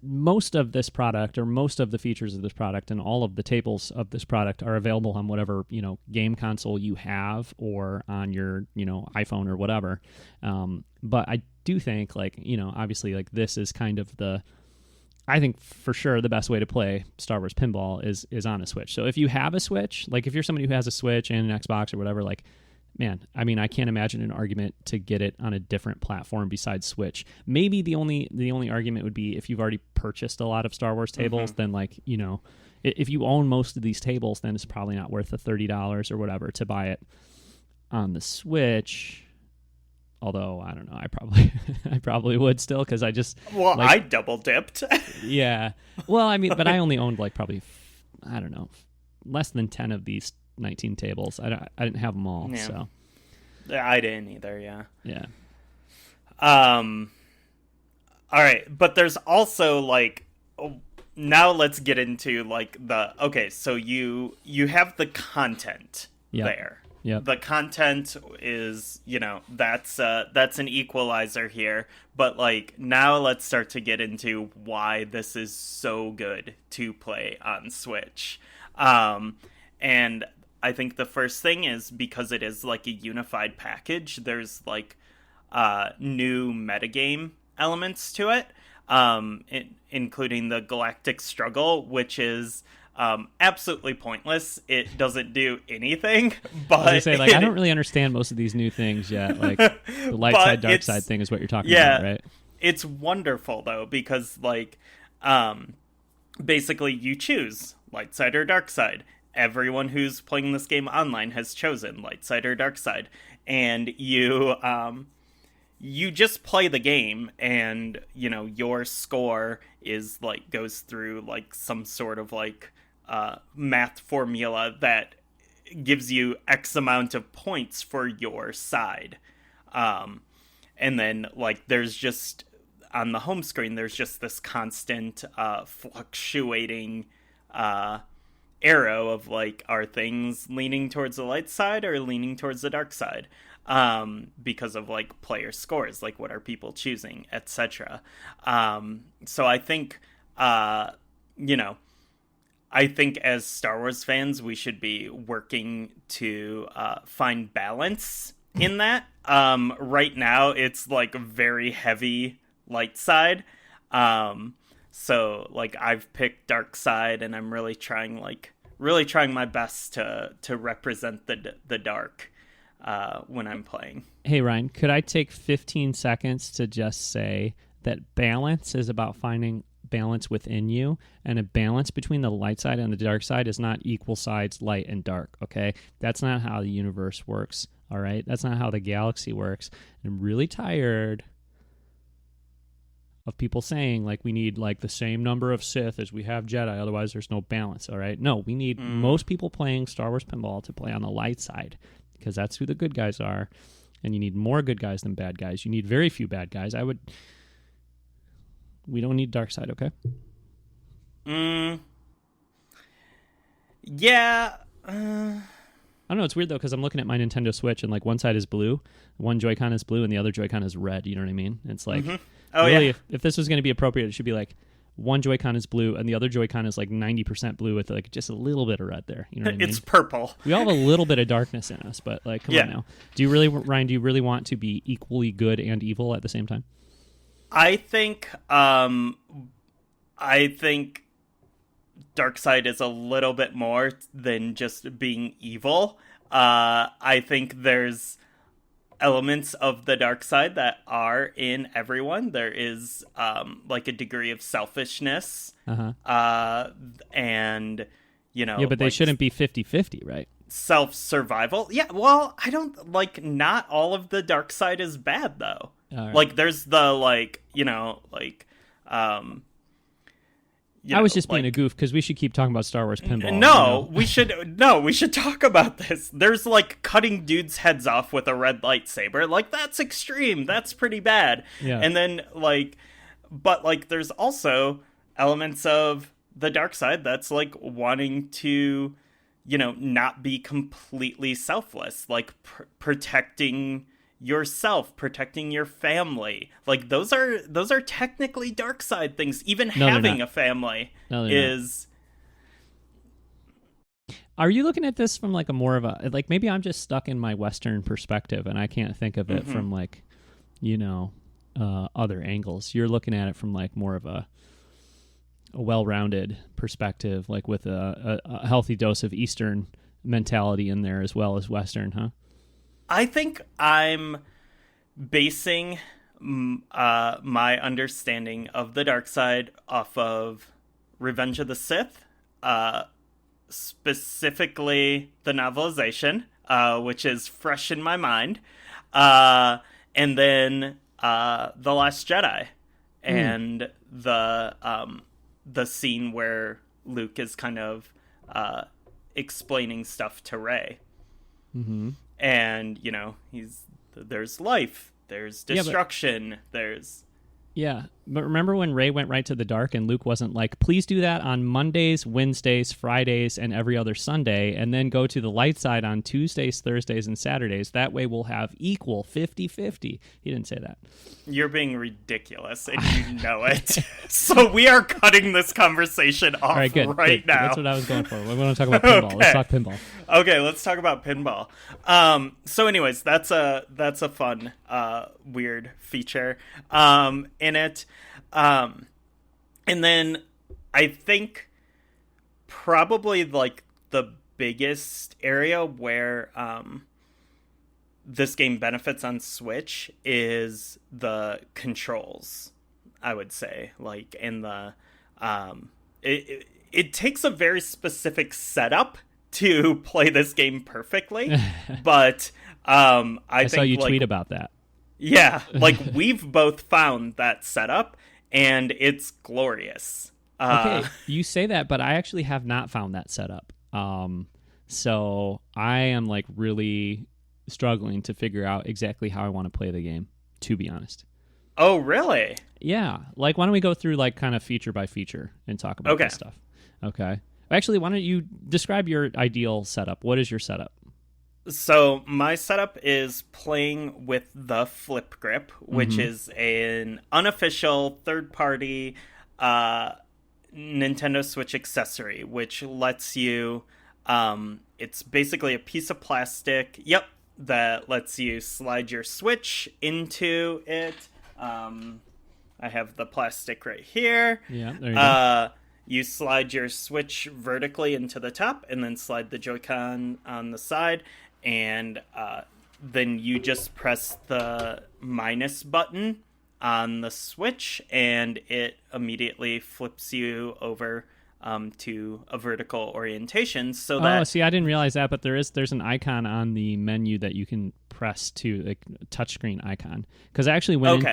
most of this product or most of the features of this product and all of the tables of this product are available on whatever game console you have or on your iPhone or whatever. But I do think like obviously like this is kind of I think for sure the best way to play Star Wars Pinball is on a Switch. So if you have a Switch, like if you're somebody who has a Switch and an Xbox or whatever, like man, I mean, I can't imagine an argument to get it on a different platform besides Switch. Maybe the only argument would be if you've already purchased a lot of Star Wars tables, then like, if you own most of these tables, then it's probably not worth the $30 or whatever to buy it on the Switch. Although I don't know, I probably would still because I just I double dipped. Yeah. Well, I mean, but I only owned like probably I don't know less than 10 of these 19 tables. I didn't have them all. Yeah. So I didn't either. Yeah. yeah. All right, but there's also like, now let's get into like okay, so you have the content there. Yeah. The content is, that's an equalizer here, but like now let's start to get into why this is so good to play on Switch. And I think the first thing is because it is like a unified package, there's like new metagame elements to it, including the Galactic Struggle, which is absolutely pointless. It doesn't do anything. But I was gonna say, like, I don't really understand most of these new things yet. Like the light side, dark side thing is what you're talking about, right? It's wonderful though, because like basically you choose light side or dark side. Everyone who's playing this game online has chosen light side or dark side, and you just play the game, and your score is like goes through like some sort of like math formula that gives you X amount of points for your side, and then like there's just on the home screen there's just this constant fluctuating arrow of like, are things leaning towards the light side or leaning towards the dark side, because of like player scores, like what are people choosing, etc. So I think I think as Star Wars fans we should be working to find balance in that. Right now it's like very heavy light side, so like I've picked dark side, and I'm really trying my best to represent the dark when I'm playing. Hey Ryan, could I take 15 seconds to just say that balance is about finding balance within you, and a balance between the light side and the dark side is not equal sides, light and dark, okay? That's not how the universe works, all right? That's not how the galaxy works. I'm really tired of people saying like we need like the same number of Sith as we have Jedi, otherwise there's no balance, all right? No, we need most people playing Star Wars Pinball to play on the light side, because that's who the good guys are, and you need more good guys than bad guys. You need very few bad guys. We don't need dark side, okay? Yeah. I don't know, it's weird though, because I'm looking at my Nintendo Switch, and like one side is blue, one Joy-Con is blue, and the other Joy-Con is red, you know what I mean? It's like, really, if this was going to be appropriate, it should be like one Joy-Con is blue, and the other Joy-Con is like 90% blue with like just a little bit of red there, you know what I mean? It's purple. We all have a little bit of darkness in us, but like, come on now. Ryan, do you really want to be equally good and evil at the same time? I think Darkseid is a little bit more than just being evil. I think there's elements of the dark side that are in everyone. There is like a degree of selfishness, and yeah, but they shouldn't be 50-50, right? Self-survival. Yeah, well, I don't like, not all of the dark side is bad though. Right. Like there's the I was just being a goof, because we should keep talking about Star Wars Pinball. We should talk about this. There's like cutting dudes' heads off with a red lightsaber. Like, that's extreme. That's pretty bad. Yeah. And then but there's also elements of the dark side that's like wanting to, not be completely selfless, like protecting yourself, protecting your family. Like those are technically dark side things. Even having a family is not. Are you looking at this from like a more of a, like, maybe I'm just stuck in my Western perspective and I can't think of it from like, other angles? You're looking at it from like more of a well-rounded perspective, like with a healthy dose of Eastern mentality in there as well as Western, huh? I think I'm basing my understanding of the dark side off of Revenge of the Sith, specifically the novelization, which is fresh in my mind, and then The Last Jedi, and the scene where Luke is kind of explaining stuff to Rey. Mm-hmm. And, you know, there's life, there's destruction, there's... Yeah, but remember when Rey went right to the dark and Luke wasn't like, please do that on Mondays, Wednesdays, Fridays, and every other Sunday, and then go to the light side on Tuesdays, Thursdays, and Saturdays. That way we'll have equal 50-50. He didn't say that. You're being ridiculous, and you know it. So we are cutting this conversation off good. now. That's what I was going for. We're going to talk about pinball. Okay. Let's talk pinball. Okay, let's talk about pinball. So anyways, that's a fun, weird feature in it. And then I think probably like the biggest area where this game benefits on Switch is the controls, I would say. Like in the it takes a very specific setup to play this game perfectly, but I saw you tweet about that. Yeah, like we've both found that setup, and it's glorious. Okay, you say that, but I actually have not found that setup. So I am like really struggling to figure out exactly how I want to play the game, to be honest. Oh, really? Yeah. Like, why don't we go through like kind of feature by feature and talk about this stuff? Okay. Actually, why don't you describe your ideal setup? What is your setup? So my setup is playing with the Flip Grip, which is an unofficial third-party Nintendo Switch accessory, which lets you... it's basically a piece of plastic, that lets you slide your Switch into it. I have the plastic right here. Yeah, there you go. You slide your Switch vertically into the top, and then slide the Joy-Con on the side, and then you just press the minus button on the Switch, and it immediately flips you over to a vertical orientation. So that... Oh, see, I didn't realize that, but there's an icon on the menu that you can press to, like a touchscreen icon. Because I actually went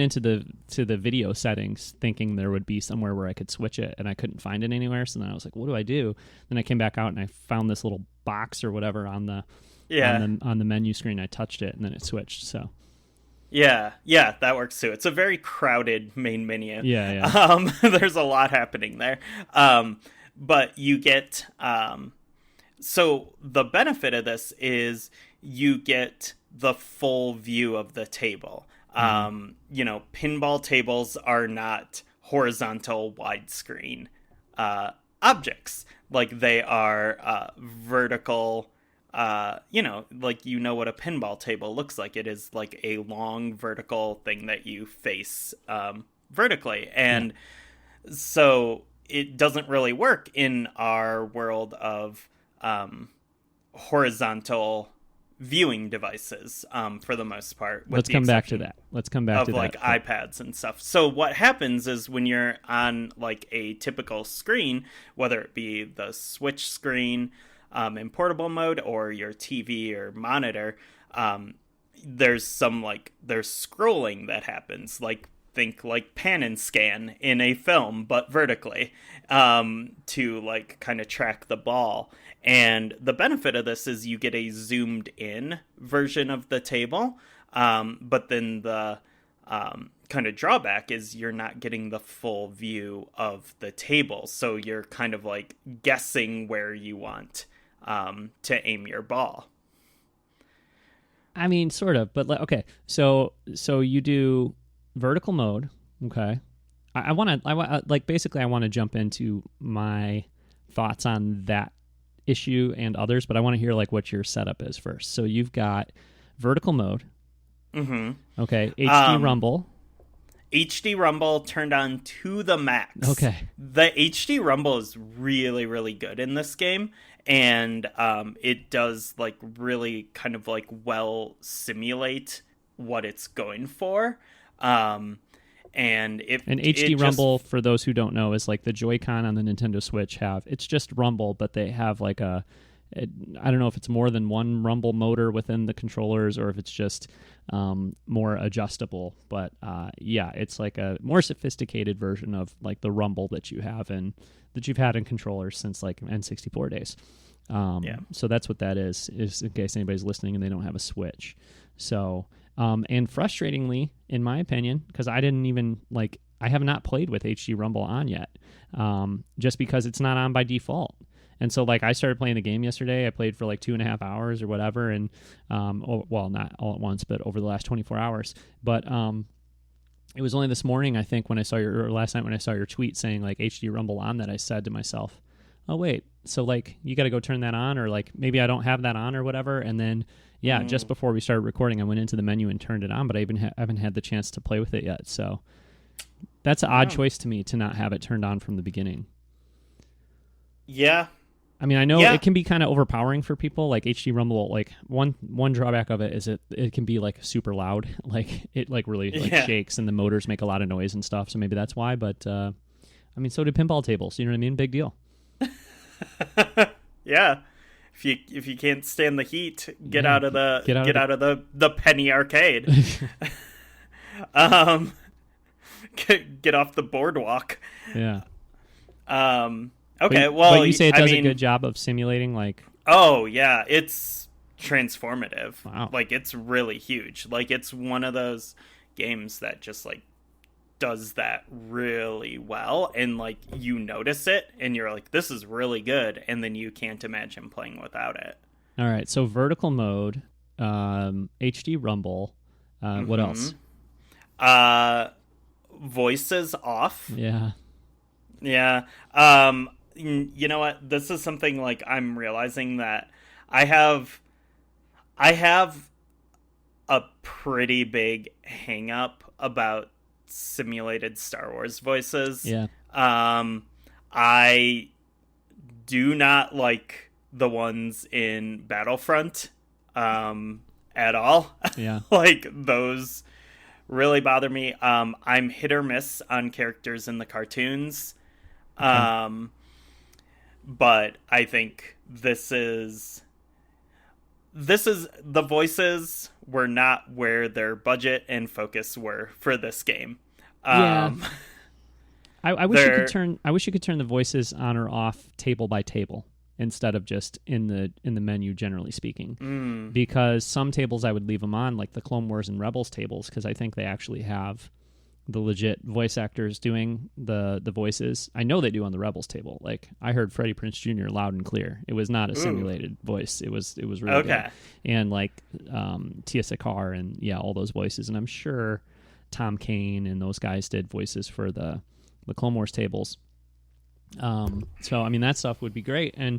into the video settings thinking there would be somewhere where I could switch it, and I couldn't find it anywhere. So then I was like, what do I do? Then I came back out and I found this little box or whatever on the menu screen. I touched it and then it switched. So. Yeah, that works too. It's a very crowded main menu. Yeah. There's a lot happening there. But you get... so the benefit of this is you get the full view of the table. You know, pinball tables are not horizontal widescreen objects. Like they are vertical... you know what a pinball table looks like. It is like a long vertical thing that you face vertically. And so it doesn't really work in our world of horizontal viewing devices for the most part. Let's come back to that. Of like iPads and stuff. So what happens is when you're on like a typical screen, whether it be the Switch screen, in portable mode or your TV or monitor, there's scrolling that happens, like think like pan and scan in a film, but vertically, to like kind of track the ball. And the benefit of this is you get a zoomed in version of the table, but then the kind of drawback is you're not getting the full view of the table, so you're kind of like guessing where you want to aim your ball. I mean, sort of, but okay. So you do vertical mode. Okay. I want to jump into my thoughts on that issue and others, but I want to hear like what your setup is first. So you've got vertical mode. Mm-hmm. Okay. HD Rumble. HD Rumble turned on to the max. Okay. The HD Rumble is really, really good in this game. And it does like really kind of like well simulate what it's going for. And HD Rumble, for those who don't know, is like the Joy-Con on the Nintendo Switch it's just Rumble, but they have like I don't know if it's more than one Rumble motor within the controllers or if it's just more adjustable. But it's like a more sophisticated version of like the Rumble that you have that you've had in controllers since like N64 days. So that's what that is in case anybody's listening and they don't have a Switch. So, and frustratingly, in my opinion, because I didn't even I have not played with HD Rumble on yet, just because it's not on by default. And so I started playing the game yesterday. I played for 2.5 hours or whatever. And, well, not all at once, but over the last 24 hours. But, it was only this morning, I think, when I saw or last night when I saw your tweet saying HD Rumble on, that I said to myself, oh, wait, so you got to go turn that on, or maybe I don't have that on or whatever. And then, just before we started recording, I went into the menu and turned it on, but I haven't had the chance to play with it yet. So that's an odd choice to me to not have it turned on from the beginning. Yeah. I mean, I know it can be kind of overpowering for people. HD Rumble, one drawback of it is it can be super loud. It really shakes and the motors make a lot of noise and stuff. So maybe that's why. But I mean, so do pinball tables. You know what I mean? Big deal. Yeah. If you can't stand the heat, get out of the penny arcade. Get off the boardwalk. Yeah. Okay, but you say it does a good job of simulating, Oh, yeah, it's transformative. Wow. It's really huge. It's one of those games that just, does that really well, and, you notice it, and you're like, this is really good, and then you can't imagine playing without it. All right, so vertical mode, HD Rumble, what else? Voices off. Yeah. Yeah. You know what? This is something I'm realizing that I have a pretty big hang up about simulated Star Wars voices. Yeah. I do not like the ones in Battlefront at all. Yeah. Those really bother me. I'm hit or miss on characters in the cartoons. Okay. But I think this is the voices were not where their budget and focus were for this game. Yeah. I wish you could turn the voices on or off table by table instead of just in the menu, generally speaking. Because some tables I would leave them on, like the Clone Wars and Rebels tables, because I think they actually have the legit voice actors doing the voices. I know they do on the Rebels table. I heard Freddie Prinze Jr. loud and clear. It was not a simulated voice. It was really good. And Tia Sakar and all those voices. And I'm sure Tom Kane and those guys did voices for the Clone Wars tables. So I mean that stuff would be great. And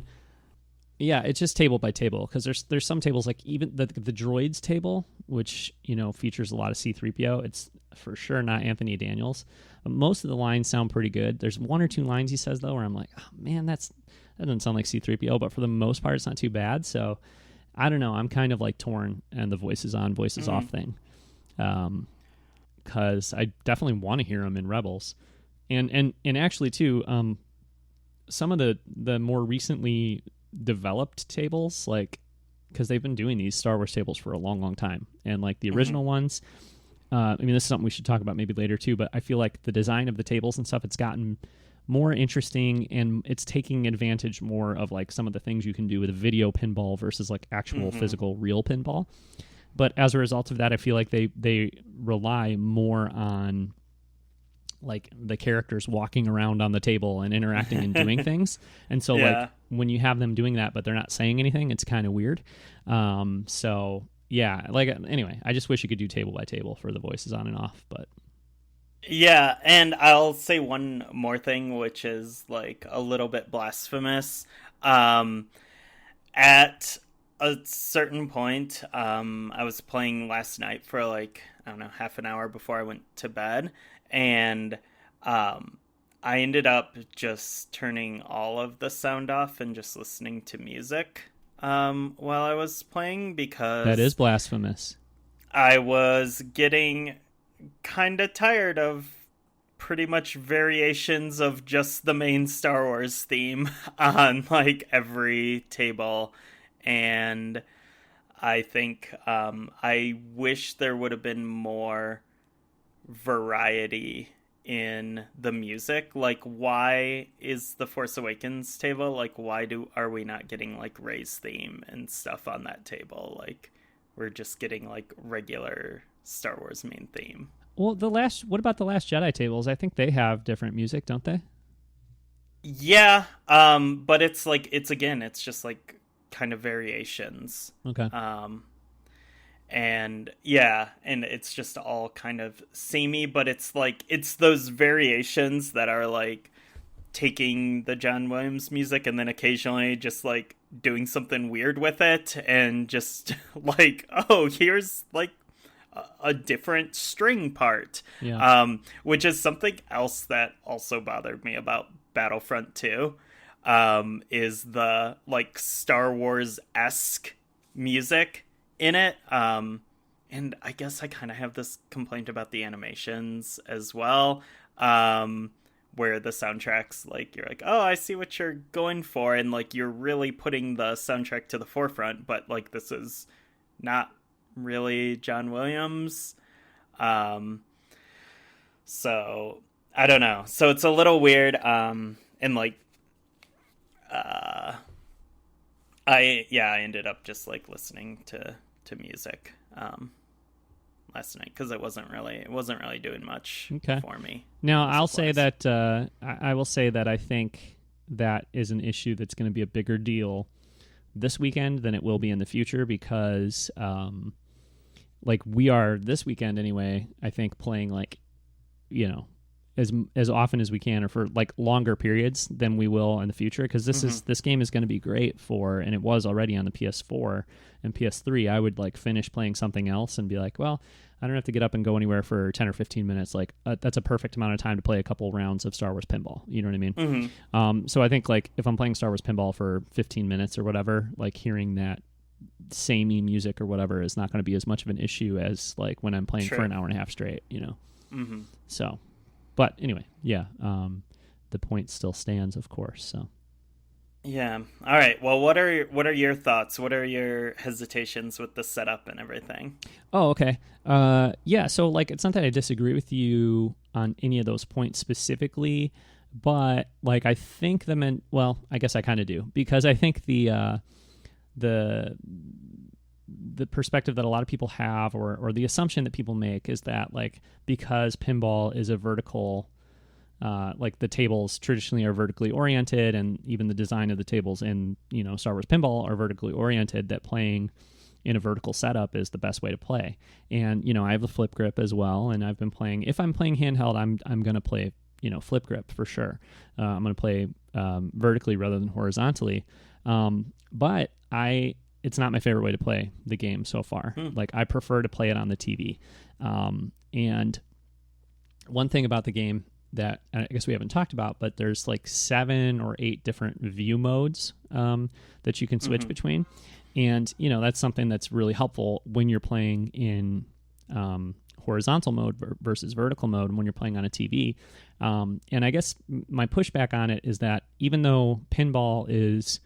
yeah, it's just table by table, because there's some tables, even the droids table, which features a lot of C-3PO. It's for sure not Anthony Daniels. Most of the lines sound pretty good. There's one or two lines he says though where I'm like, oh man, that doesn't sound like C-3PO. But for the most part, it's not too bad. So I don't know. I'm kind of torn and the voices on, voices off thing, because I definitely want to hear them in Rebels, and actually too, some of the more recently developed tables, because they've been doing these Star Wars tables for a long time, and the original ones, I mean, this is something we should talk about maybe later too, but I feel like the design of the tables and stuff, it's gotten more interesting, and it's taking advantage more of some of the things you can do with a video pinball versus actual physical real pinball. But as a result of that, I feel like they rely more on the characters walking around on the table and interacting and doing things. And so when you have them doing that, but they're not saying anything, it's kind of weird. So yeah, anyway, I just wish you could do table by table for the voices on and off, but yeah. And I'll say one more thing, which is a little bit blasphemous. At a certain point, I was playing last night for I don't know, half an hour before I went to bed. And I ended up just turning all of the sound off and just listening to music while I was playing, because that is blasphemous. I was getting kind of tired of pretty much variations of just the main Star Wars theme on every table. And I think I wish there would have been more variety in the music. Like, why is the Force Awakens table, like, are we not getting like Rey's theme and stuff on that table? Like, we're just getting like regular Star Wars main theme. Well, what about the Last Jedi tables? I think they have different music, don't they? Yeah, but it's like it's just like kind of variations. Okay. And yeah, and it's just all kind of samey, but it's like it's those variations that are like taking the John Williams music and then occasionally just like doing something weird with it, and just like, oh, here's like a different string part. Yeah. Which is something else that also bothered me about Battlefront 2, is the like Star Wars-esque music in it. And I guess I kind of have this complaint about the animations as well, where the soundtracks, like, you're like, oh, I see what you're going for, and like you're really putting the soundtrack to the forefront, but like this is not really John Williams. So I don't know. So it's a little weird. And like, I ended up just like listening to music last night because it wasn't really doing much for me. Now I'll say that I will say that I think that is an issue that's going to be a bigger deal this weekend than it will be in the future, because like we are this weekend anyway, I think playing like, you know, as often as we can, or for like longer periods than we will in the future, because this game is going to be great for, and it was already on the PS4 and PS3. I would like finish playing something else and be like, well, I don't have to get up and go anywhere for 10 or 15 minutes. Like that's a perfect amount of time to play a couple rounds of Star Wars Pinball. You know what I mean? So I think like if I'm playing Star Wars Pinball for 15 minutes or whatever, like hearing that samey music or whatever is not going to be as much of an issue as like when I'm playing for an hour and a half straight, you know? So, but anyway, yeah, the point still stands, of course. So, yeah. All right. Well, what are your thoughts? What are your hesitations with the setup and everything? Oh, okay. Yeah. So, like, it's not that I disagree with you on any of those points specifically, but like, I think well, I guess I kind of do, because I think the perspective that a lot of people have, or the assumption that people make, is that like because pinball is a vertical, like the tables traditionally are vertically oriented, and even the design of the tables in, you know, Star Wars Pinball are vertically oriented, that playing in a vertical setup is the best way to play. And, you know, I have a flip grip as well, and I've been playing, if I'm playing handheld, I'm going to play, you know, flip grip for sure. I'm going to play vertically rather than horizontally. But it's not my favorite way to play the game so far. Like, I prefer to play it on the TV. And one thing about the game that I guess we haven't talked about, but there's like 7 or 8 different view modes that you can switch between. And, you know, that's something that's really helpful when you're playing in horizontal mode versus vertical mode, and when you're playing on a TV. And I guess my pushback on it is that even though pinball is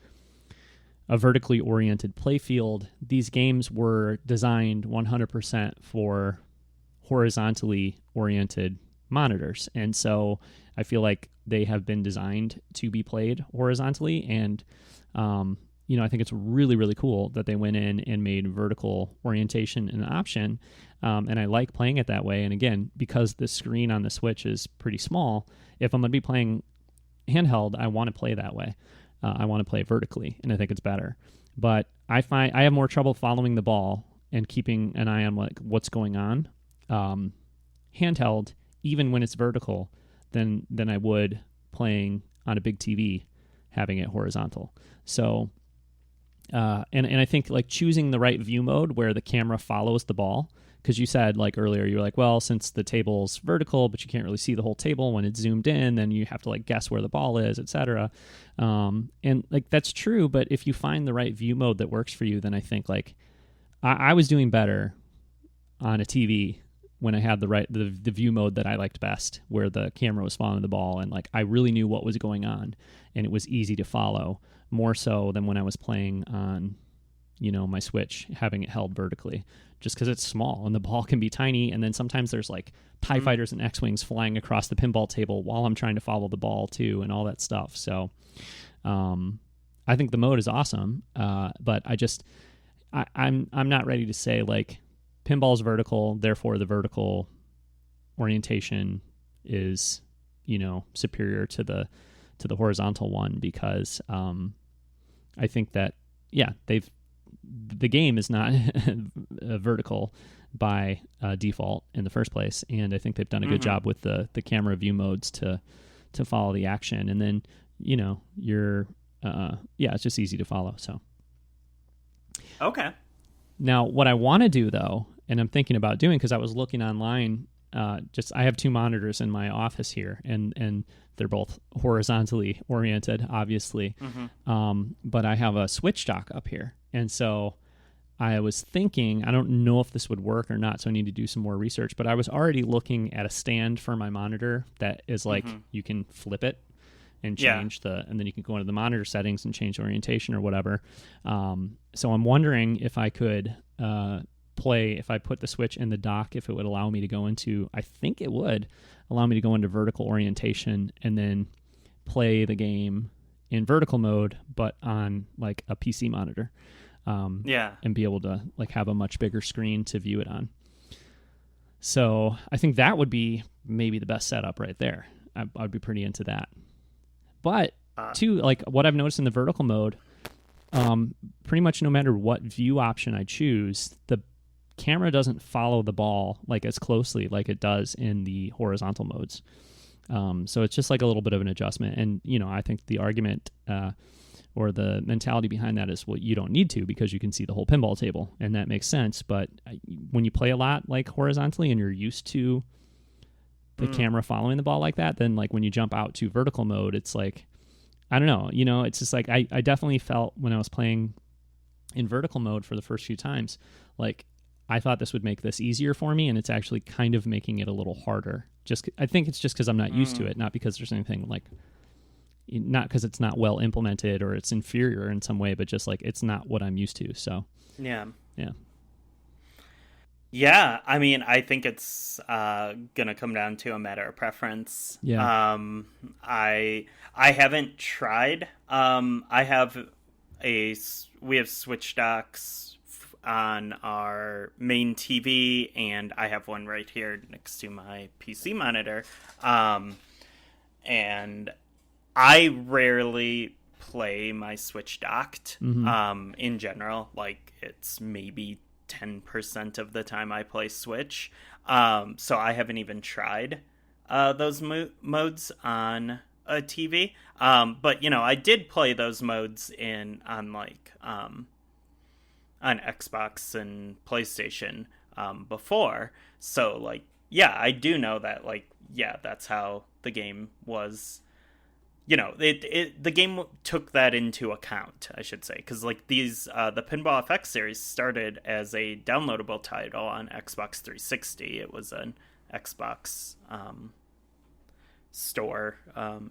a vertically oriented play field, these games were designed 100% for horizontally oriented monitors. And so I feel like they have been designed to be played horizontally. And, you know, I think it's really, really cool that they went in and made vertical orientation an option. And I like playing it that way. And again, because the screen on the Switch is pretty small, if I'm going to be playing handheld, I want to play that way. I want to play vertically, and I think it's better. But I find I have more trouble following the ball and keeping an eye on what's going on handheld, even when it's vertical, than I would playing on a big TV, having it horizontal. So, and I think like choosing the right view mode where the camera follows the ball, because you said like earlier, you were like, well, since the table's vertical, but you can't really see the whole table when it's zoomed in, then you have to like guess where the ball is, etc. And like that's true, but if you find the right view mode that works for you, then I think like I was doing better on a TV when I had the view mode that I liked best, where the camera was following the ball, and like I really knew what was going on, and it was easy to follow, more so than when I was playing on, you know, my Switch, having it held vertically. just because it's small and the ball can be tiny. And then sometimes there's like TIE fighters and X-Wings flying across the pinball table while I'm trying to follow the ball too and all that stuff. So I think the mode is awesome, but I'm not ready to say like pinball is vertical, therefore the vertical orientation is, you know, superior to the horizontal one, because I think that the game is not vertical by default in the first place, and I think they've done a good job with the camera view modes to follow the action, and then, you know, you're it's just easy to follow. So okay. Now what I want to do though, and I'm thinking about doing, because I was looking online, I have 2 monitors in my office here, and they're both horizontally oriented, obviously. But I have a switch dock up here. And so I was thinking, I don't know if this would work or not, so I need to do some more research, but I was already looking at a stand for my monitor that is like, you can flip it and change and then you can go into the monitor settings and change orientation or whatever. So I'm wondering if I could if I put the switch in the dock, if it would allow me to go into, I think it would allow me to go into vertical orientation and then play the game in vertical mode, but on like a PC monitor. And be able to like have a much bigger screen to view it on. So I think that would be maybe the best setup right there. I'd be pretty into that. But too, like what I've noticed in the vertical mode, pretty much no matter what view option I choose, the camera doesn't follow the ball like as closely like it does in the horizontal modes. So it's just like a little bit of an adjustment. And, you know, I think the argument or the mentality behind that is, well, you don't need to, because you can see the whole pinball table, and that makes sense. But when you play a lot like horizontally and you're used to the camera following the ball like that, then like when you jump out to vertical mode, it's like, I don't know, you know, it's just like I definitely felt when I was playing in vertical mode for the first few times, like I thought this would make this easier for me, and it's actually kind of making it a little harder. I think it's just because I'm not used to it, not because there's anything like, not because it's not well implemented or it's inferior in some way, but just like it's not what I'm used to. So yeah. I mean, I think it's gonna come down to a matter of preference. I haven't tried. We have switch docks on our main TV, and I have one right here next to my PC monitor. And I rarely play my Switch docked. In general, like it's maybe 10% of the time I play Switch. So I haven't even tried those modes on a TV. But you know, I did play those modes on Xbox and PlayStation before. So like, yeah, I do know that, like, yeah, that's how the game was. You know, the game took that into account, I should say, because like these the Pinball FX series started as a downloadable title on Xbox 360. It was an Xbox store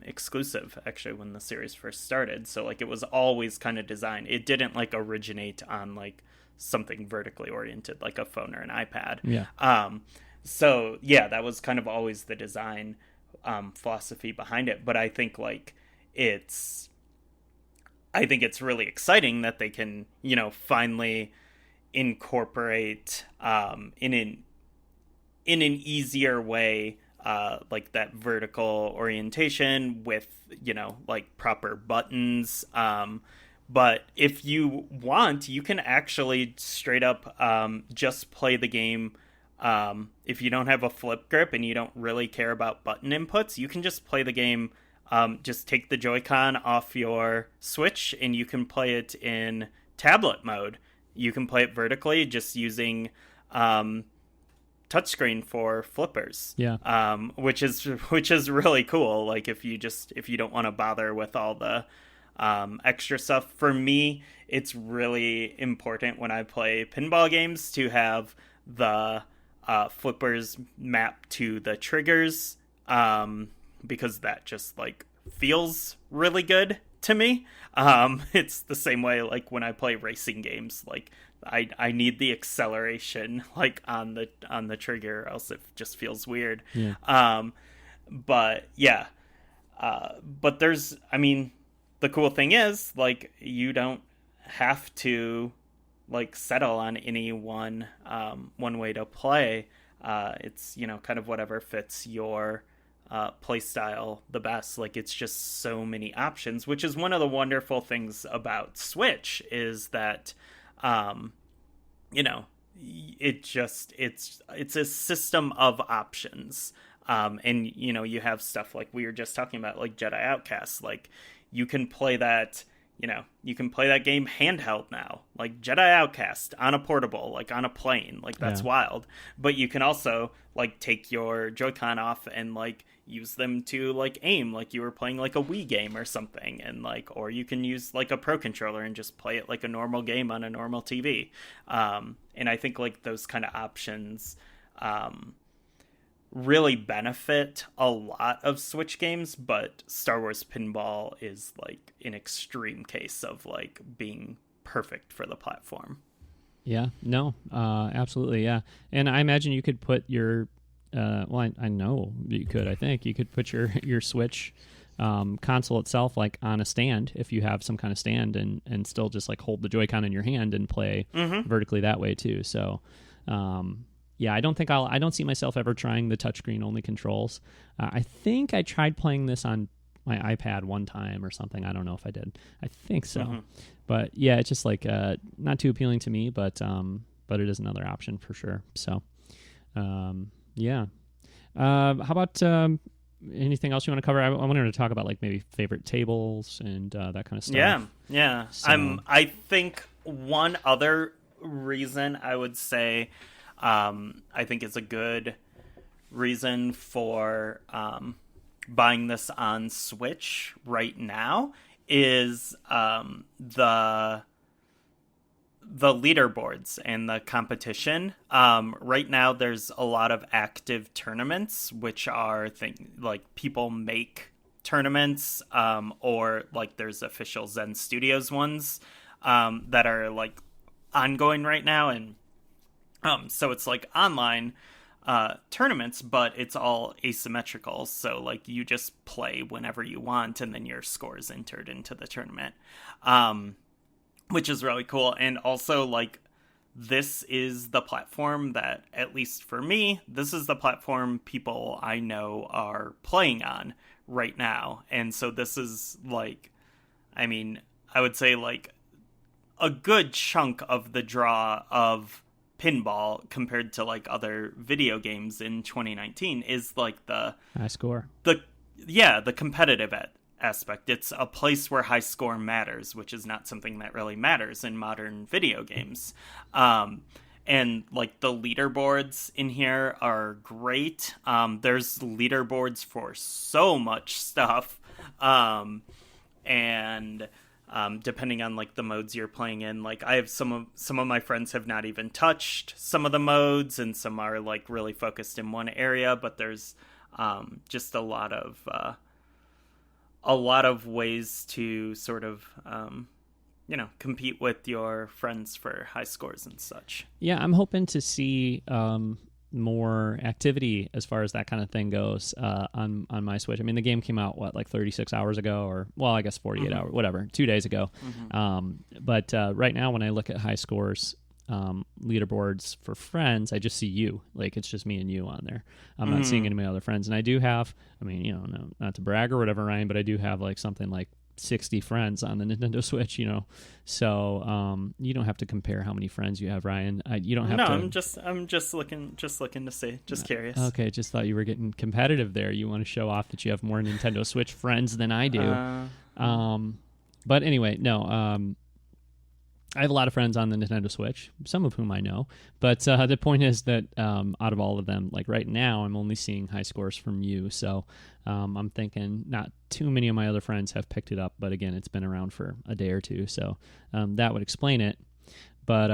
exclusive, actually, when the series first started. So like it was always kind of designed. It didn't like originate on like something vertically oriented like a phone or an iPad. So yeah, that was kind of always the design philosophy behind it. But I think like it's really exciting that they can, you know, finally incorporate in an easier way like that vertical orientation with, you know, like proper buttons. But if you want, you can actually straight up just play the game. If you don't have a flip grip and you don't really care about button inputs, you can just play the game. Just take the Joy-Con off your Switch and you can play it in tablet mode. You can play it vertically just using touchscreen for flippers. Which is really cool. Like if you don't want to bother with all the extra stuff. For me, it's really important when I play pinball games to have the flippers map to the triggers, because that just like feels really good to me. It's the same way like when I play racing games, like I need the acceleration like on the trigger, or else it just feels weird. Yeah. But yeah, but there's, I mean, the cool thing is like you don't have to like settle on any one way to play. It's, you know, kind of whatever fits your play style the best. Like it's just so many options, which is one of the wonderful things about Switch is that, you know, it's a system of options. And you know, you have stuff like we were just talking about, like Jedi Outcast. Like you can play that, you know, you can play that game handheld now, like Jedi Outcast on a portable, like on a plane, like that's wild. But you can also like take your Joy-Con off and like use them to like aim, like you were playing like a Wii game or something, and like, or you can use like a Pro Controller and just play it like a normal game on a normal TV. And I think like those kind of options really benefit a lot of Switch games, but Star Wars Pinball is like an extreme case of like being perfect for the platform. Yeah, no, absolutely, yeah. And I imagine you could put your, well, I know you could. I think you could put your Switch console itself like on a stand if you have some kind of stand, and still just like hold the Joy-Con in your hand and play vertically that way too. So, yeah, I don't see myself ever trying the touchscreen only controls. I think I tried playing this on my iPad one time or something. I don't know if I did. I think so. But yeah, it's just like not too appealing to me, but it is another option for sure. So yeah. How about anything else you want to cover? I wanted to talk about like maybe favorite tables and that kind of stuff. Yeah. So. I think one other reason I would say I think it's a good reason for buying this on Switch right now is the leaderboards and the competition. Right now there's a lot of active tournaments, which are like people make tournaments, or like there's official Zen Studios ones that are like ongoing right now, and so it's like online tournaments, but it's all asymmetrical. So like you just play whenever you want, and then your score is entered into the tournament, which is really cool. And also like this is the platform that, at least for me, this is the platform people I know are playing on right now. And so this is like, I mean, I would say like a good chunk of the draw of pinball compared to like other video games in 2019 is like the high score. The competitive aspect. It's a place where high score matters, which is not something that really matters in modern video games. And like the leaderboards in here are great. There's leaderboards for so much stuff. And depending on like the modes you're playing in, like I have some of my friends have not even touched some of the modes, and some are like really focused in one area, but there's just a lot of ways to sort of compete with your friends for high scores and such. Yeah, I'm hoping to see more activity as far as that kind of thing goes on my Switch. I mean, the game came out like 36 hours ago, or well, I guess 48 hours, whatever, 2 days ago. But right now, when I look at high scores leaderboards for friends, I just see you. Like it's just me and you on there. I'm not seeing any of my other friends, and I do have. I mean, no, not to brag or whatever, Ryan, but I do have like something like 60 friends on the Nintendo Switch, so you don't have to compare how many friends you have, Ryan. You don't have to. I'm just looking to see, just curious. Okay, just thought you were getting competitive there. You want to show off that you have more Nintendo Switch friends than I do. But anyway, no, I have a lot of friends on the Nintendo Switch, some of whom I know, but the point is that out of all of them, like right now, I'm only seeing high scores from you, so I'm thinking not too many of my other friends have picked it up, but again, it's been around for a day or two, so that would explain it. But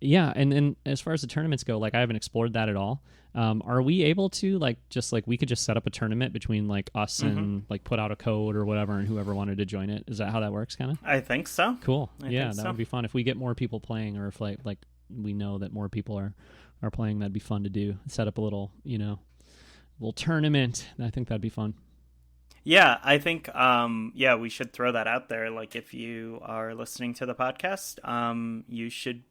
Yeah, and as far as the tournaments go, like I haven't explored that at all. Are we able to like just like we could just set up a tournament between like us and like put out a code or whatever, and whoever wanted to join it? Is that how that works, kind of? I think so. Cool. I Yeah, think that so. would be fun if we get more people playing, or if like we know that more people are playing. That'd be fun to do. Set up a little little tournament. I think that'd be fun. Yeah, I think yeah, we should throw that out there. Like, if you are listening to the podcast, you should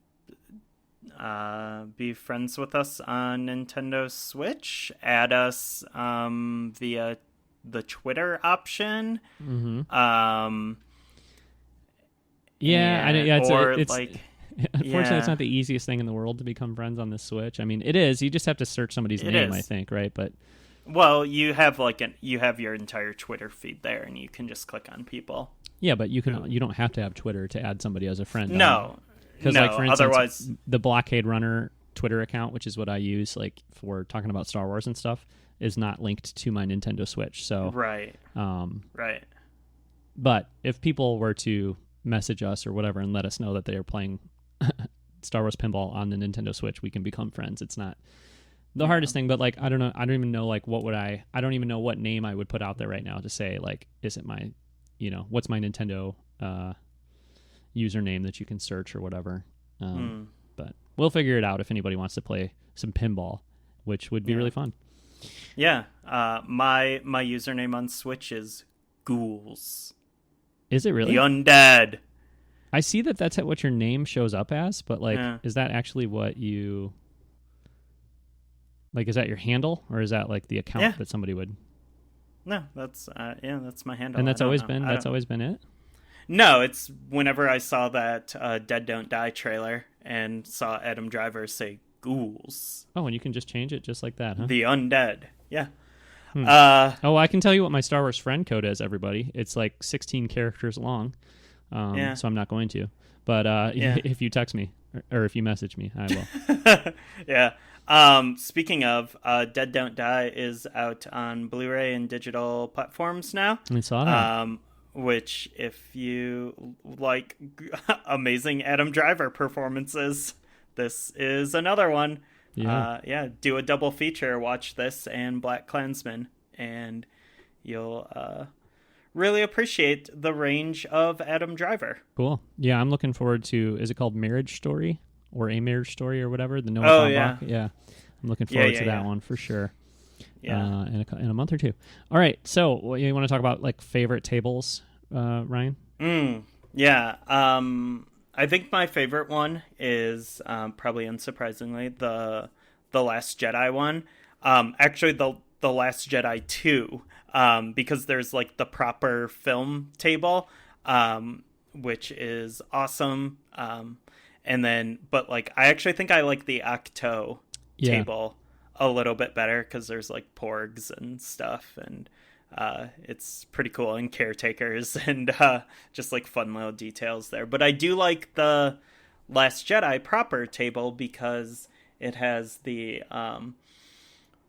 be friends with us on Nintendo Switch. Add us via the Twitter option. Yeah, it's like, unfortunately, it's not the easiest thing in the world to become friends on the Switch. I mean, it is. You just have to search somebody's name, I think, right? But well, you have you have your entire Twitter feed there, and you can just click on people. Yeah, but you don't have to have Twitter to add somebody as a friend. No, because like for instance, otherwise the Blockade Runner Twitter account, which is what I use like for talking about Star Wars and stuff, is not linked to my Nintendo Switch. So right. But if people were to message us or whatever and let us know that they are playing Star Wars Pinball on the Nintendo Switch, we can become friends. It's not the hardest thing, but like I don't know, I don't even know like I don't even know what name I would put out there right now to say like, is it my, what's my Nintendo username that you can search or whatever. But we'll figure it out if anybody wants to play some pinball, which would be really fun. Yeah, my username on Switch is Ghouls. Is it really? The Undead. I see that that's what your name shows up as, but like, is that actually what you... Like, is that your handle, or is that like the account that somebody would? No, that's that's my handle. And that's always been it. No, it's whenever I saw that Dead Don't Die trailer and saw Adam Driver say Ghouls. Oh, and you can just change it just like that, huh? The Undead. Yeah. Oh, I can tell you what my Star Wars friend code is, everybody. It's like 16 characters long. So I'm not going to. But if you text me or if you message me, I will. Yeah. Speaking of, Dead Don't Die is out on Blu-ray and digital platforms now. I saw that. Which, if you like amazing Adam Driver performances, this is another one. Yeah. Do a double feature. Watch this and Black Klansman, and you'll really appreciate the range of Adam Driver. Cool. Yeah, I'm looking forward to. Is it called Marriage Story or A Marriage Story or whatever? The Noah Baumbach? Yeah. I'm looking forward to that one for sure. Yeah, in a month or two. All right. So you want to talk about like favorite tables, Ryan? Yeah. I think my favorite one is probably unsurprisingly the Last Jedi one. Actually, the Last Jedi 2, because there's like the proper film table, which is awesome. And then, but like I actually think I like the Octo table a little bit better because there's like porgs and stuff, and it's pretty cool, and caretakers and just like fun little details there. But I do like the Last Jedi proper table because it has the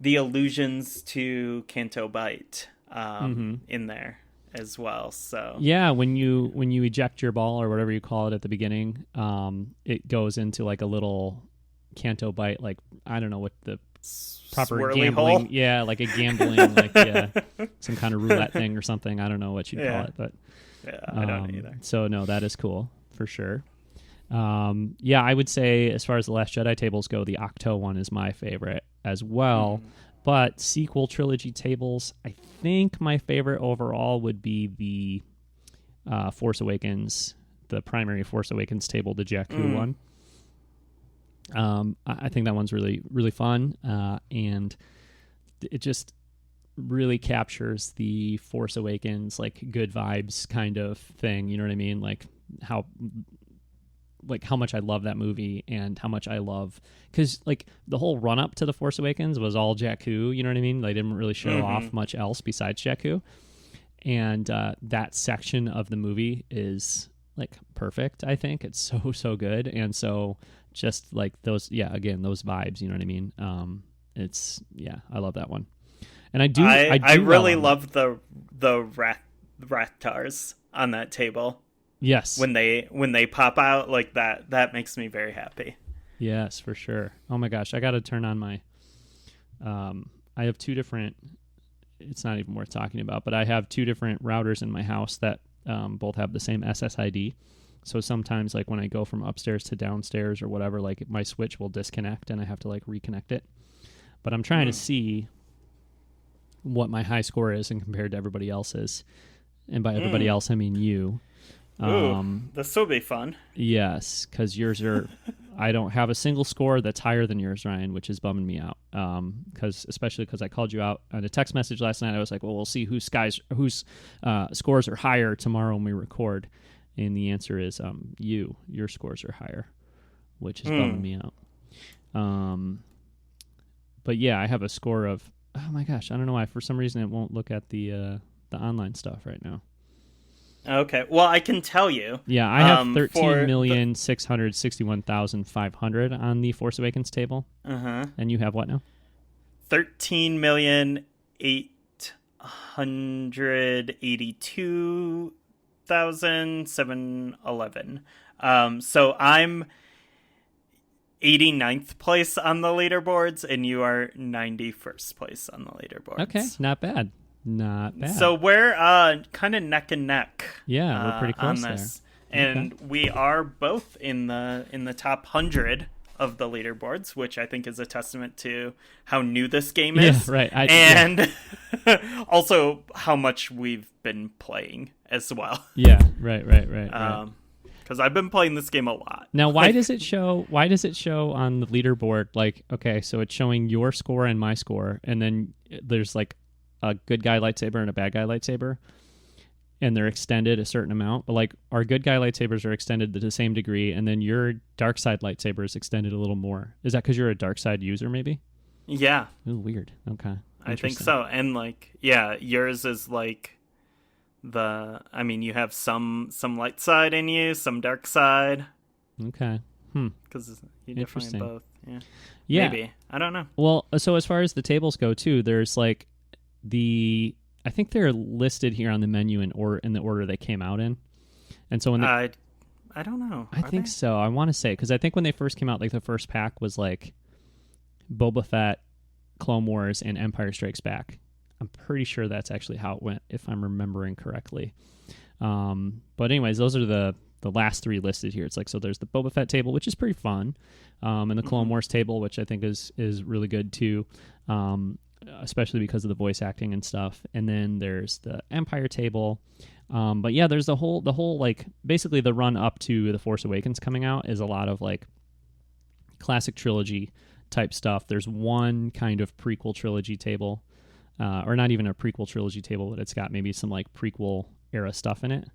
allusions to Canto Bight in there as well. So yeah, when you eject your ball or whatever you call it at the beginning, it goes into like a little Canto Bight, like I don't know what the proper swirly gambling hole? Yeah, like a gambling like some kind of roulette thing or something. I don't know what you'd call it, but I don't either. So no, that is cool for sure. I would say as far as the Last Jedi tables go, the Octo one is my favorite as well. But sequel trilogy tables, I think my favorite overall would be the Force Awakens, the primary Force Awakens table, the Jakku one. I think that one's really, really fun, and it just really captures the Force Awakens, like good vibes kind of thing. You know what I mean? Like how much I love that movie and how much I love, because like the whole run up to the Force Awakens was all Jakku. You know what I mean? They didn't really show off much else besides Jakku, and that section of the movie is like perfect. I think it's so good, and so just like those, again, those vibes. You know what I mean? I love that one, and I really love the Rathars on that table. Yes. When they pop out like that makes me very happy. Yes, for sure. Oh my gosh, I got to turn on my. I have two different. It's not even worth talking about, but I have two different routers in my house that both have the same SSID. So sometimes, like when I go from upstairs to downstairs or whatever, like my switch will disconnect and I have to like reconnect it. But I'm trying to see what my high score is and compared to everybody else's. And by everybody else, I mean you. This will be fun. Yes, because yours are. I don't have a single score that's higher than yours, Ryan, which is bumming me out. Especially because I called you out on a text message last night. I was like, well, we'll see whose scores are higher tomorrow when we record. And the answer is your scores are higher, which is bumming me out. But yeah, I have a score of, oh my gosh, I don't know why. For some reason, it won't look at the online stuff right now. Okay, well, I can tell you. Yeah, I have 13,661,500 on the Force Awakens table. And you have what now? 13,882,711. So I'm 89th place on the leaderboards, and you are 91st place on the leaderboards. Okay, not bad. Not bad. So we're kind of neck and neck. Yeah, we're pretty close on this. there. And we are both in the top 100 of the leaderboards, which I think is a testament to how new this game is. Yeah, right. And also how much we've been playing as well. Yeah, right. Because I've been playing this game a lot. Now, why does it show on the leaderboard, like, okay, so it's showing your score and my score, and then there's like a good guy lightsaber and a bad guy lightsaber, and they're extended a certain amount, but like our good guy lightsabers are extended to the same degree, and then your dark side lightsaber is extended a little more. Is that because you're a dark side user, maybe? Yeah. Ooh, weird. Okay. I think so. And like, yeah, yours is like you have some light side in you, some dark side. Okay. Because you definitely both. Yeah. Maybe. I don't know. Well, so as far as the tables go too, there's like I think they're listed here on the menu in the order they came out in. And so when I don't know. I think so. I want to say, because I think when they first came out, like the first pack was like Boba Fett, Clone Wars, and Empire Strikes Back. I'm pretty sure that's actually how it went, if I'm remembering correctly. But anyways, those are the last three listed here. It's like, so there's the Boba Fett table, which is pretty fun, and the Clone Wars table, which I think is really good too, especially because of the voice acting and stuff. And then there's the Empire table. But yeah, there's the whole like basically the run up to the Force Awakens coming out is a lot of like classic trilogy type stuff. There's one kind of prequel trilogy table, or not even a prequel trilogy table, but it's got maybe some like prequel era stuff in it,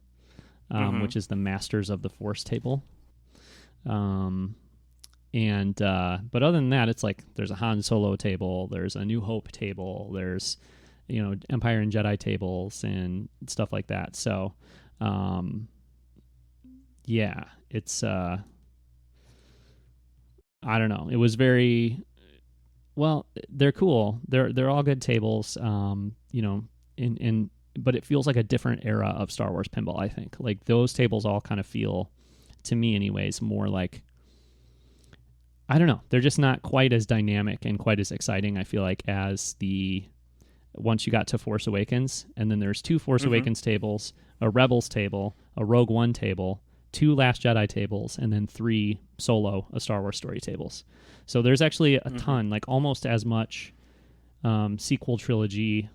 which is the Masters of the Force table. But other than that, it's like there's a Han Solo table, there's a New Hope table, there's Empire and Jedi tables and stuff like that. So yeah, it's I don't know. It was very well. They're cool. They're all good tables. But it feels like a different era of Star Wars Pinball. I think like those tables all kind of feel, to me, anyways, more like, I don't know. They're just not quite as dynamic and quite as exciting, I feel like, as once you got to Force Awakens. And then there's two Force Awakens tables, a Rebels table, a Rogue One table, two Last Jedi tables, and then three Solo, a Star Wars Story tables. So there's actually a ton, like almost as much sequel trilogy,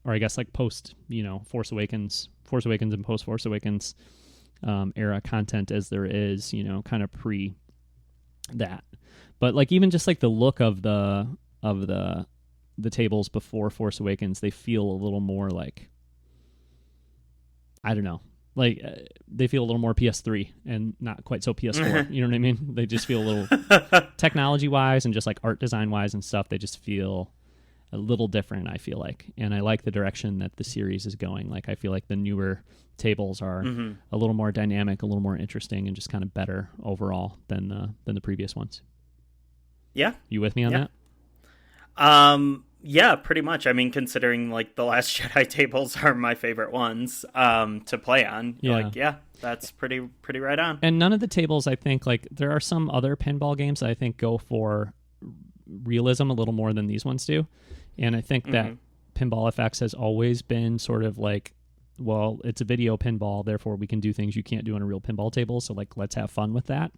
or I guess like post, Force Awakens and post Force Awakens era content as there is, kind of pre that. But like even just like the look of the tables before Force Awakens, they feel a little more like, I don't know, like they feel a little more PS3 and not quite so PS4. You know what I mean? They just feel a little technology wise and just like art design wise and stuff. They just feel a little different, I feel like. And I like the direction that the series is going. Like I feel like the newer tables are a little more dynamic, a little more interesting, and just kind of better overall than the previous ones. Yeah. You with me on that? Yeah, pretty much. I mean, considering like the Last Jedi tables are my favorite ones to play on. Yeah. Like, yeah, that's pretty right on. And none of the tables, I think, like there are some other pinball games that I think go for realism a little more than these ones do. And I think that Pinball FX has always been sort of like, well, it's a video pinball, therefore we can do things you can't do on a real pinball table. So like, let's have fun with that,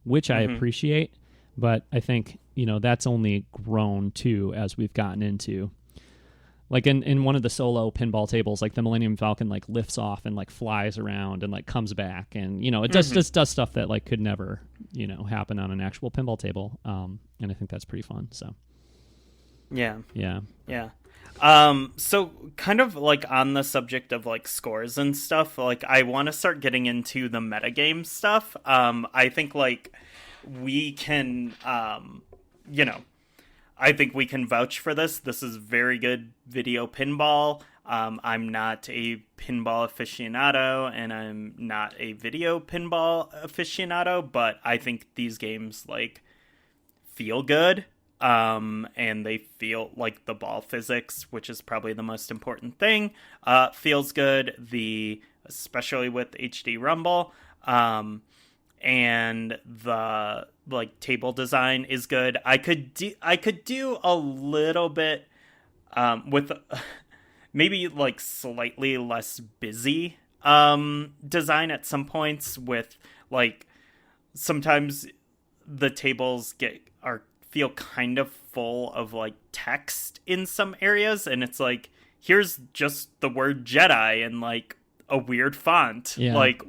which I appreciate. But I think, you know, that's only grown too as we've gotten into, like in one of the solo pinball tables, like the Millennium Falcon like lifts off and like flies around and like comes back, and you know it just does stuff that like could never, you know, happen on an actual pinball table. And I think that's pretty fun. So yeah. Yeah. So kind of like on the subject of like scores and stuff, like I want to start getting into the metagame stuff. I think like we can, you know, I think we can vouch for this. This is very good video pinball. I'm not a pinball aficionado and I'm not a video pinball aficionado, but I think these games like feel good. And they feel like the ball physics, which is probably the most important thing, feels good. Especially with HD Rumble, and the like table design is good. I could do a little bit, with maybe like slightly less busy, design at some points with like, sometimes the tables feel kind of full of like text in some areas, and it's like, here's just the word Jedi and like a weird font. Yeah. Like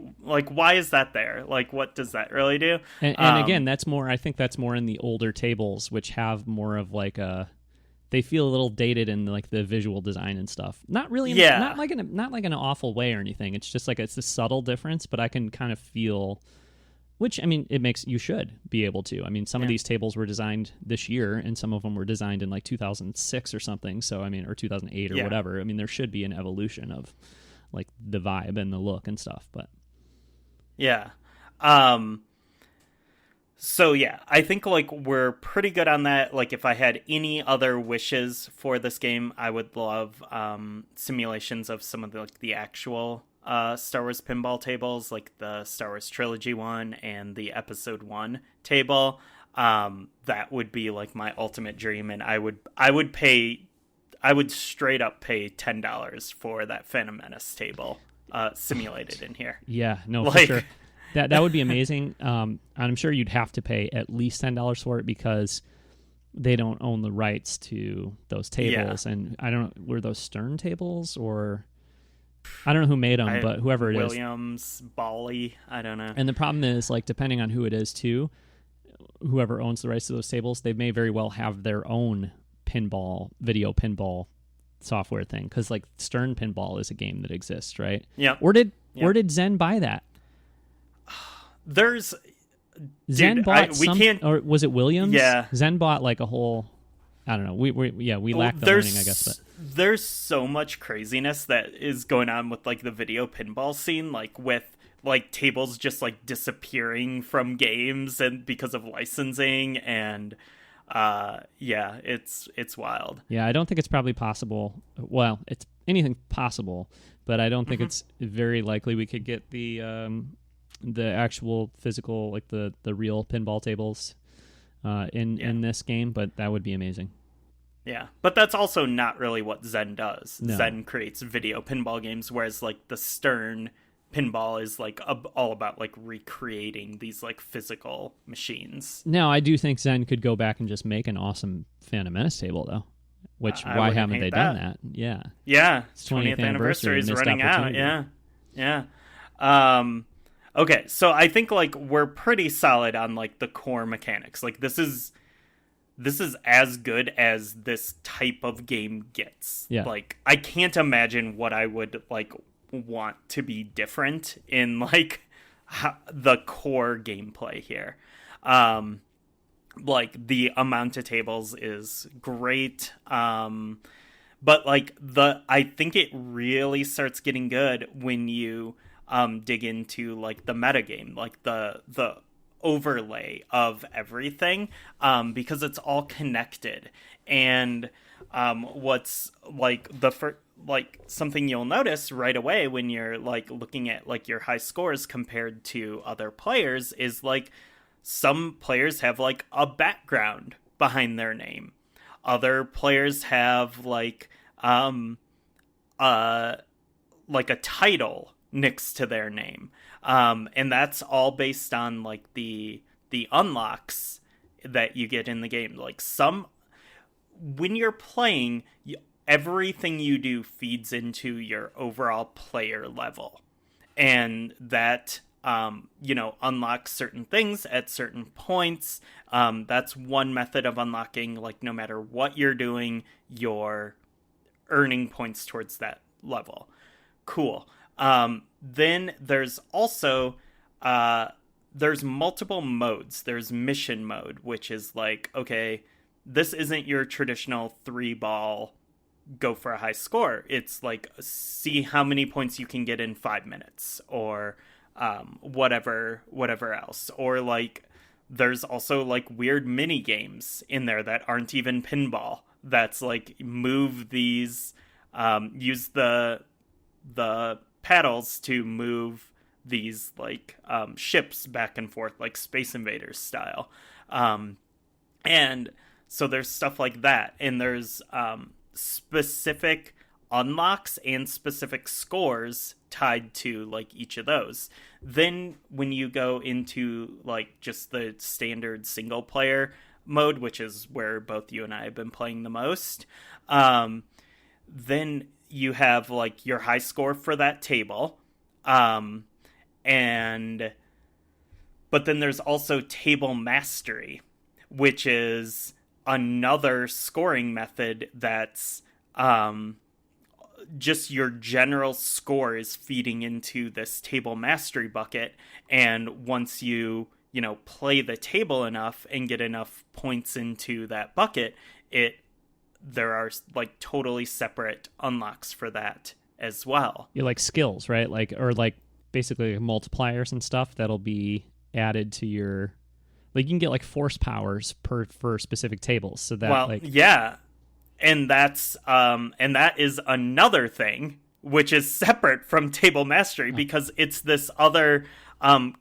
why is that there? Like, what does that really do? And again, I think that's more in the older tables, which have more of like they feel a little dated in like the visual design and stuff. Not really, not like in an awful way or anything. It's just like it's a subtle difference, but I can kind of feel. Which, I mean, you should be able to. I mean, some of these tables were designed this year, and some of them were designed in like 2006 or something. So, I mean, or 2008 or whatever. I mean, there should be an evolution of like the vibe and the look and stuff. But yeah, so yeah, I think like we're pretty good on that. Like, if I had any other wishes for this game, I would love simulations of some of the actual Star Wars pinball tables, like the Star Wars Trilogy one and the Episode 1 table. That would be like my ultimate dream, and I would straight up pay $10 for that Phantom Menace table simulated in here. Yeah, no, for sure. That would be amazing. I'm sure you'd have to pay at least $10 for it because they don't own the rights to those tables. And I don't know, were those Stern tables or I don't know who made them, but whoever it is. Williams, Bally, I don't know. And the problem is, like, depending on who it is too, whoever owns the rights to those tables, they may very well have their own video pinball software thing. Because like Stern Pinball is a game that exists, right? Yeah. Where did Zen buy that? Zen bought or was it Williams? Yeah. Zen bought like a whole. I don't know. We lack the learning, I guess. But there's so much craziness that is going on with like the video pinball scene, like with like tables just like disappearing from games and because of licensing, and it's wild. Yeah, I don't think it's probably possible. Well, it's anything possible, but I don't think it's very likely we could get the actual physical, like the real pinball tables in this game, but that would be amazing. Yeah, but that's also not really what Zen does. No. Zen creates video pinball games, whereas like the Stern pinball is like all about like recreating these like physical machines. Now, I do think Zen could go back and just make an awesome Phantom Menace table, though. Which why haven't they done that? Yeah. Yeah, it's 20th anniversary is running out. Yeah. Okay, so I think like we're pretty solid on like the core mechanics. Like this is as good as this type of game gets. Yeah. Like I can't imagine what I would like want to be different in like the core gameplay here. Like the amount of tables is great. But like I think it really starts getting good when you dig into like the metagame, like the overlay of everything, because it's all connected. And what's like like something you'll notice right away when you're like looking at like your high scores compared to other players is like some players have like a background behind their name. Other players have like a title next to their name. And that's all based on like the unlocks that you get in the game. Like when you're playing, everything you do feeds into your overall player level. And that, unlocks certain things at certain points. That's one method of unlocking, like no matter what you're doing, you're earning points towards that level. Cool. Then there's also, there's multiple modes. There's mission mode, which is like, okay, this isn't your traditional 3-ball go for a high score. It's like, see how many points you can get in 5 minutes or whatever else. Or like, there's also like weird mini games in there that aren't even pinball. That's like move these, use the paddles to move these like ships back and forth like Space Invaders style. And so there's stuff like that. And there's specific unlocks and specific scores tied to like each of those. Then when you go into like just the standard single player mode, which is where both you and I have been playing the most, then you have like your high score for that table. But then there's also table mastery, which is another scoring method that's just your general score is feeding into this table mastery bucket. And once you play the table enough and get enough points into that bucket, there are like totally separate unlocks for that as well. You like skills, right? Like, or like basically multipliers and stuff that'll be added to your, like you can get like force powers for specific tables. So that yeah. And that is another thing which is separate from table mastery because it's this other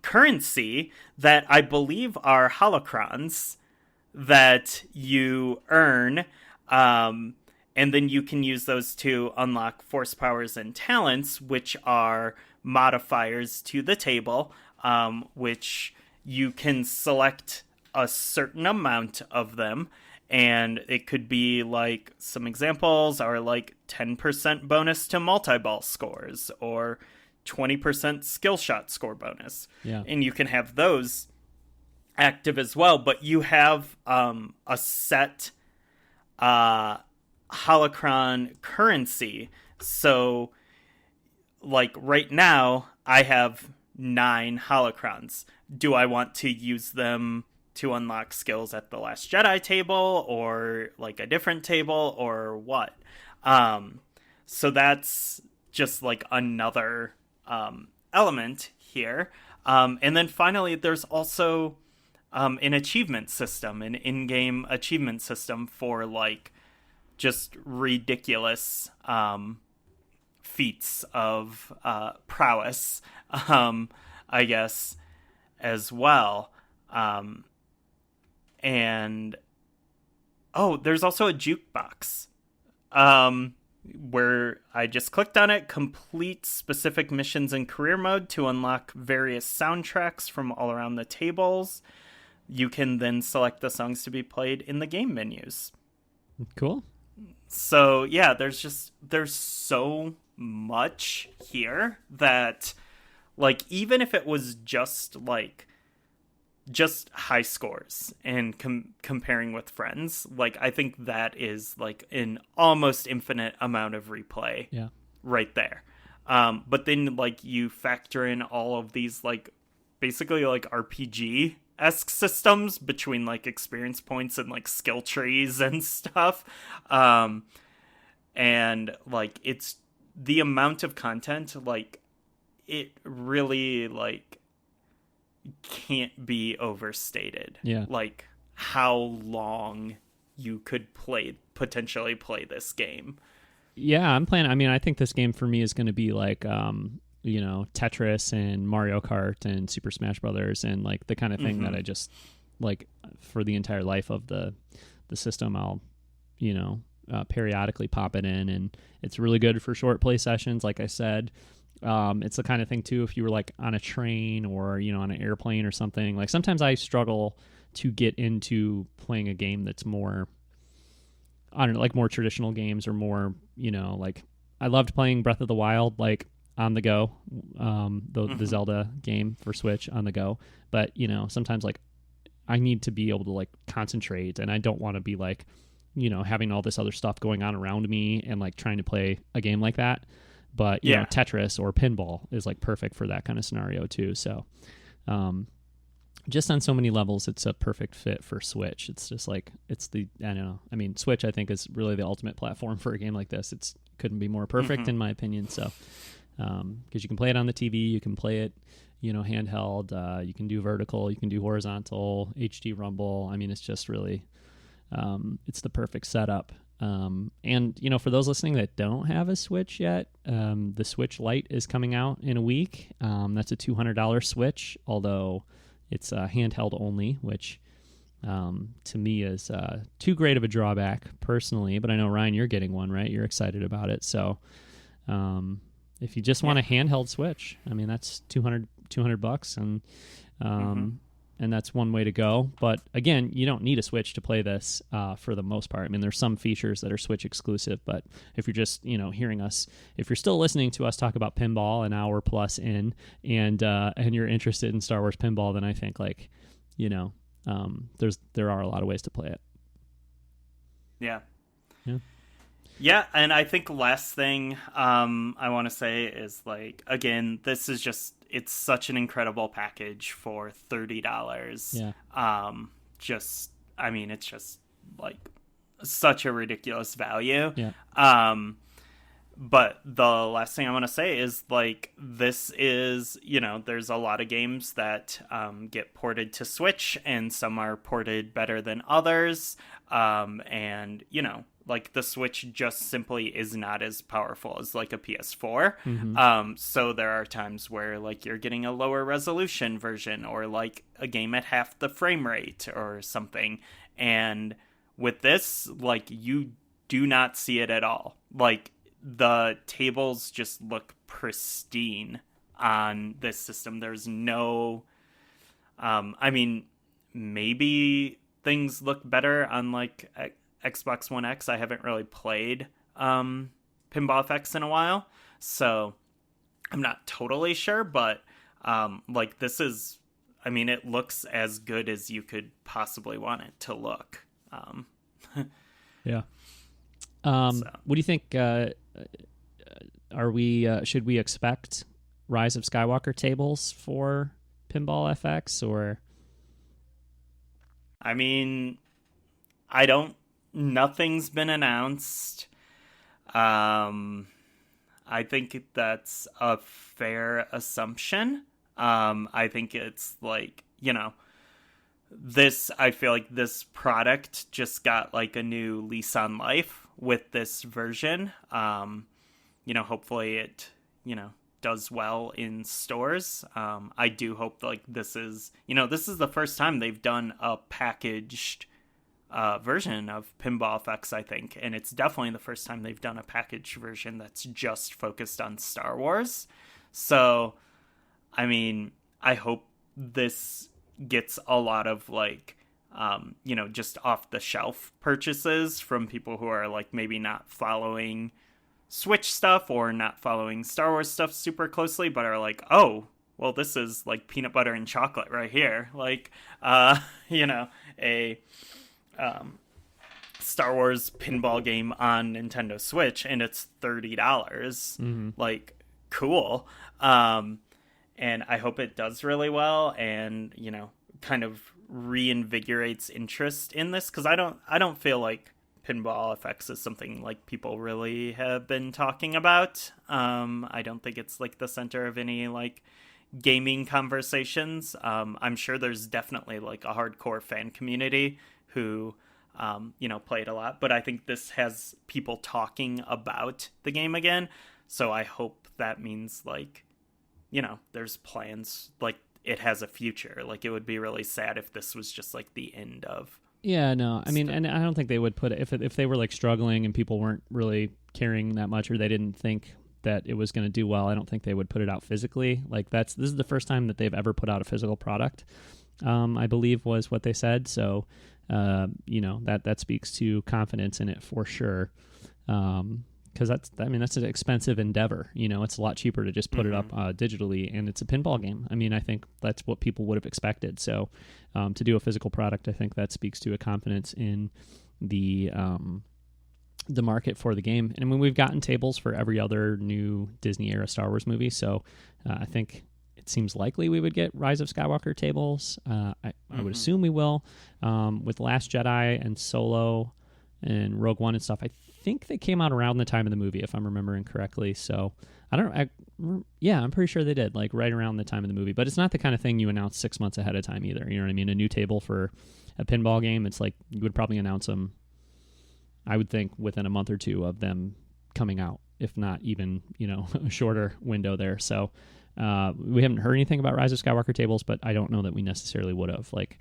currency that I believe are holocrons that you earn. And then you can use those to unlock force powers and talents, which are modifiers to the table, which you can select a certain amount of them. And it could be like some examples are like 10% bonus to multi-ball scores or 20% skill shot score bonus. Yeah. And you can have those active as well. But you have a set holocron currency. So like right now I have 9 holocrons. Do I want to use them to unlock skills at the Last Jedi table or like a different table or what? So that's just like another element here. And then finally, there's also an achievement system, an in-game achievement system for like just ridiculous feats of prowess, I guess, as well. And there's also a jukebox where I just clicked on it, complete specific missions in career mode to unlock various soundtracks from all around the tables. You can then select the songs to be played in the game menus. Cool. So yeah, there's so much here that like even if it was just high scores and comparing with friends, like I think that is like an almost infinite amount of replay right there. But then like you factor in all of these like basically like RPG-esque systems between like experience points and like skill trees and stuff. And like it's the amount of content, like it really like can't be overstated. Yeah. Like how long you could play potentially play this game. Yeah, I'm planning. I mean, I think this game for me is going to be like, Tetris and Mario Kart and Super Smash Brothers, and like the kind of thing that I just like for the entire life of the system. I'll, periodically pop it in, and it's really good for short play sessions. Like I said, it's the kind of thing too. If you were like on a train or on an airplane or something, like sometimes I struggle to get into playing a game that's more, I don't know, like more traditional games or more, like I loved playing Breath of the Wild, like on the go, the Zelda game for Switch on the go. But, sometimes like I need to be able to like concentrate, and I don't want to be like, having all this other stuff going on around me and like trying to play a game like that. But, you know, Tetris or pinball is like perfect for that kind of scenario too. So, just on so many levels, it's a perfect fit for Switch. It's just like, I don't know. I mean, Switch, I think, is really the ultimate platform for a game like this. It's couldn't be more perfect in my opinion. So, because you can play it on the TV, you can play it, handheld, you can do vertical, you can do horizontal, HD rumble. I mean, it's just really, it's the perfect setup. And, for those listening that don't have a Switch yet, the Switch Lite is coming out in a week. That's a $200 Switch, although it's handheld only, which to me is too great of a drawback personally. But I know, Ryan, you're getting one, right? You're excited about it. So if you just want a handheld Switch, I mean, that's $200 and that's one way to go. But again, you don't need a Switch to play this for the most part. I mean, there's some features that are Switch exclusive, but if you're just, hearing us, if you're still listening to us talk about pinball an hour plus in, and you're interested in Star Wars Pinball, then I think there are a lot of ways to play it. Yeah. Yeah, and I think last thing I want to say is, like, again, this is just, it's such an incredible package for $30. Yeah. It's just, like, such a ridiculous value. Yeah. But the last thing I want to say is, like, this is, there's a lot of games that get ported to Switch, and some are ported better than others. And, like, the Switch just simply is not as powerful as, like, a PS4. So there are times where, like, you're getting a lower resolution version, or, like, a game at half the frame rate or something. And with this, like, you do not see it at all. Like, the tables just look pristine on this system. There's no... maybe things look better on, like, Xbox One X. I haven't really played Pinball FX in a while, so I'm not totally sure, but like, this is, it looks as good as you could possibly want it to look. Yeah. What do you think? Should we expect Rise of Skywalker tables for Pinball FX, or? Nothing's been announced. I think that's a fair assumption. I think it's like, I feel like this product just got like a new lease on life with this version. Hopefully it, does well in stores. I do hope like this is the first time they've done a packaged version of Pinball FX, I think, and it's definitely the first time they've done a packaged version that's just focused on Star Wars. So, I hope this gets a lot of like, just off the shelf purchases from people who are like maybe not following Switch stuff or not following Star Wars stuff super closely, but are like, oh, well, this is like peanut butter and chocolate right here. Like, a Star Wars pinball game on Nintendo Switch, and it's $30. Like, cool. And I hope it does really well, and kind of reinvigorates interest in this, because I don't feel like Pinball FX is something like people really have been talking about. I don't think it's like the center of any like gaming conversations. I'm sure there's definitely like a hardcore fan community who played a lot. But I think this has people talking about the game again. So I hope that means, like, there's plans, like it has a future. Like, it would be really sad if this was just like the end of. Yeah, no, I mean, and I don't think they would put it if they were like struggling and people weren't really caring that much, or they didn't think that it was going to do well. I don't think they would put it out physically. Like, this is the first time that they've ever put out a physical product. I believe was what they said. So, that speaks to confidence in it for sure. Because that's an expensive endeavor. It's a lot cheaper to just put it up digitally, and it's a pinball game. I mean, I think that's what people would have expected. So, to do a physical product, I think that speaks to a confidence in the market for the game. And I mean, we've gotten tables for every other new Disney era Star Wars movie, so I think it seems likely we would get Rise of Skywalker tables. I would assume we will. With Last Jedi and Solo and Rogue One and stuff, I think they came out around the time of the movie, if I'm remembering correctly. So I'm pretty sure they did, like right around the time of the movie. But it's not the kind of thing you announce 6 months ahead of time either. You know what I mean? A new table for a pinball game, it's like you would probably announce them, I would think, within a month or two of them coming out, if not even, a shorter window there. So we haven't heard anything about Rise of Skywalker tables, but I don't know that we necessarily would have. Like,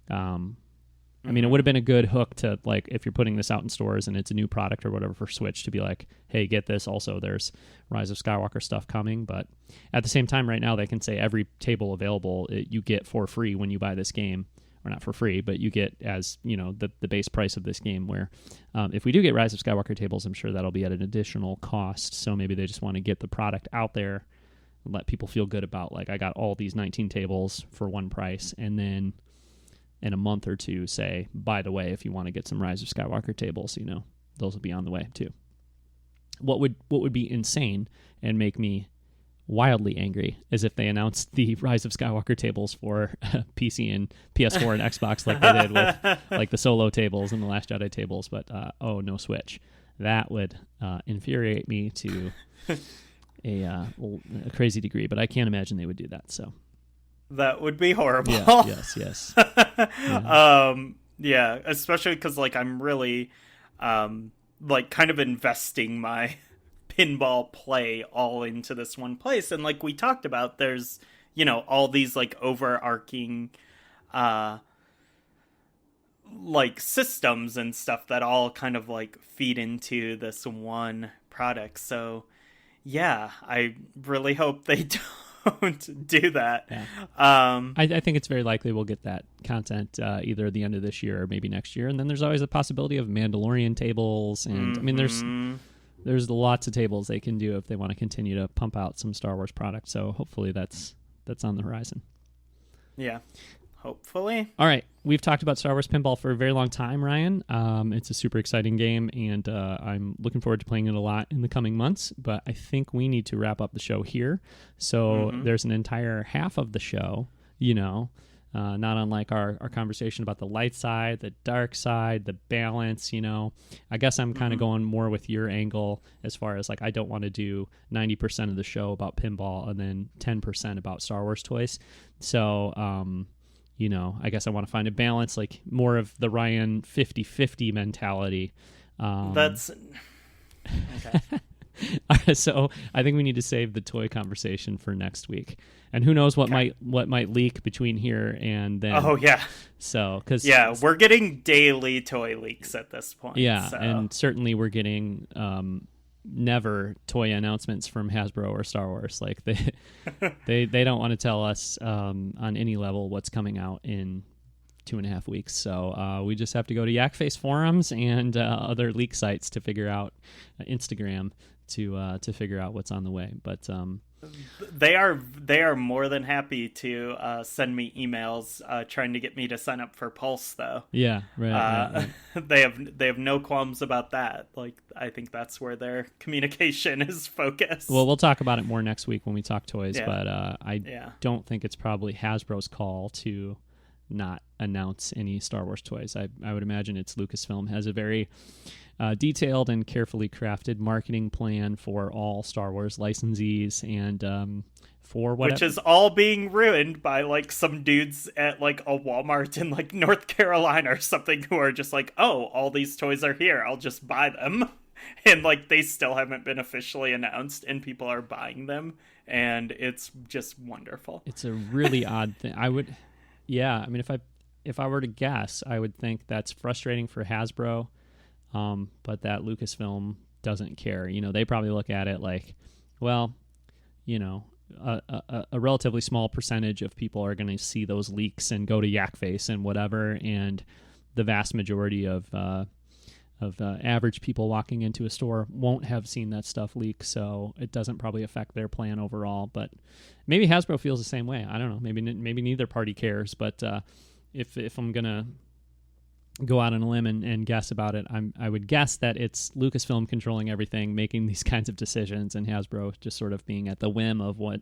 I mean, it would have been a good hook to, like, if you're putting this out in stores and it's a new product or whatever for Switch, to be like, hey, get this. Also, there's Rise of Skywalker stuff coming. But at the same time, right now, they can say every table available you get for free when you buy this game. Or not for free, but you get as, the base price of this game, where if we do get Rise of Skywalker tables, I'm sure that'll be at an additional cost. So maybe they just want to get the product out there and let people feel good about, like, I got all these 19 tables for one price. And then in a month or two say, by the way, if you want to get some Rise of Skywalker tables, those will be on the way too. What would be insane and make me wildly angry is if they announced the Rise of Skywalker tables for PC and PS4 and Xbox, like they did with like the Solo tables and the Last Jedi tables, but no Switch. That would infuriate me to a crazy degree, but I can't imagine they would do that. So that would be horrible. Yeah, yes. Yeah, especially because, like, I'm really kind of investing my pinball play all into this one place, and like we talked about, there's all these like overarching like systems and stuff that all kind of like feed into this one product. So yeah, I really hope they don't do that. Yeah. I think it's very likely we'll get that content either at the end of this year or maybe next year, and then there's always a possibility of Mandalorian tables, and I mean there's lots of tables they can do if they want to continue to pump out some Star Wars product. So hopefully that's on the horizon. Yeah, hopefully. All right, we've talked about Star Wars Pinball for a very long time, Ryan. It's a super exciting game, and I'm looking forward to playing it a lot in the coming months. But I think we need to wrap up the show here. So there's an entire half of the show, not unlike our conversation about the light side, the dark side, the balance, I guess I'm kind of going more with your angle as far as, like, I don't want to do 90% of the show about pinball and then 10% about Star Wars toys. So, I guess I want to find a balance, like more of the Ryan 50-50 mentality. That's okay. So I think we need to save the toy conversation for next week, and who knows what might leak between here and then. Oh yeah. So because we're getting daily toy leaks at this point. Yeah, so. And certainly we're getting never toy announcements from Hasbro or Star Wars. Like they don't want to tell us on any level what's coming out in 2.5 weeks. So we just have to go to Yakface forums and other leak sites to figure out Instagram to figure out what's on the way. But they are more than happy to send me emails trying to get me to sign up for Pulse, though. Yeah, right. They have no qualms about that. Like, I think that's where their communication is focused. Well, we'll talk about it more next week when we talk toys. Yeah. But I don't think it's probably Hasbro's call to not announce any Star Wars toys. I would imagine it's Lucasfilm has a very detailed and carefully crafted marketing plan for all Star Wars licensees and for whatever. Which is all being ruined by like some dudes at like a Walmart in like North Carolina or something who are just like, oh, all these toys are here, I'll just buy them. And like they still haven't been officially announced and people are buying them, and it's just wonderful. It's a really odd thing. I mean, if I were to guess, I would think that's frustrating for Hasbro, but that Lucasfilm doesn't care. You know, they probably look at it like, well, you know, a relatively small percentage of people are going to see those leaks and go to Yakface and whatever, and the vast majority of average people walking into a store won't have seen that stuff leak, so it doesn't probably affect their plan overall. But maybe Hasbro feels the same way. I don't know. Maybe neither party cares. But if I'm gonna go out on a limb and guess about it, I would guess that it's Lucasfilm controlling everything, making these kinds of decisions, and Hasbro just sort of being at the whim of what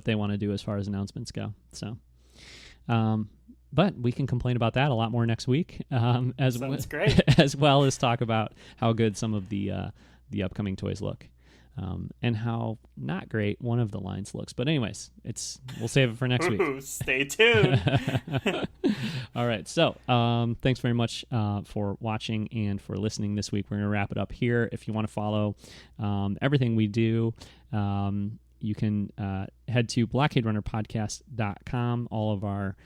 they want to do as far as announcements go. So. But we can complain about that a lot more next week, Sounds great. as well as talk about how good some of the upcoming toys look, and how not great one of the lines looks. But anyways, we'll save it for next week. Stay tuned. All right, so thanks very much for watching and for listening this week. We're going to wrap it up here. If you want to follow everything we do, you can head to blockaderunnerpodcast.com. All of our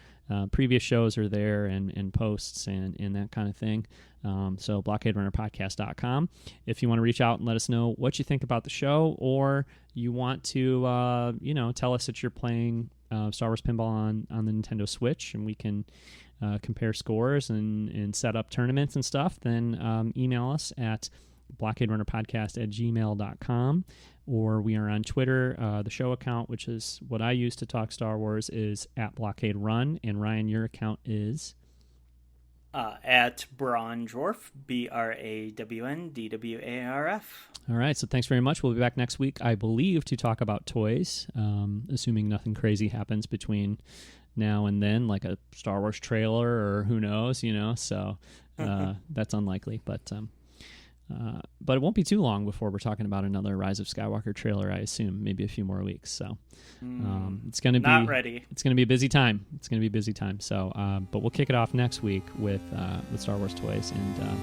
previous shows are there and posts and that kind of thing. So blockaderunnerpodcast.com. If you want to reach out and let us know what you think about the show, or you want to tell us that you're playing Star Wars Pinball on the Nintendo Switch, and we can compare scores and set up tournaments and stuff, then email us at blockaderunnerpodcast@gmail.com, or we are on Twitter. The show account, which is what I use to talk Star Wars, is at Blockade Run, and Ryan, your account is at Brandwarf, BRAWNDWARF. All right, so thanks very much. We'll be back next week, I believe, to talk about toys, assuming nothing crazy happens between now and then, like a Star Wars trailer or who knows, so that's unlikely, but it won't be too long before we're talking about another Rise of Skywalker trailer, I assume, maybe a few more weeks. So it's going to be not ready. It's going to be a busy time. So, but we'll kick it off next week with Star Wars toys and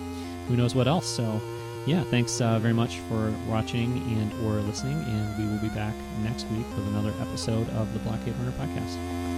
who knows what else. So, yeah, thanks very much for watching and or listening, and we will be back next week with another episode of the Blockade Runner Podcast.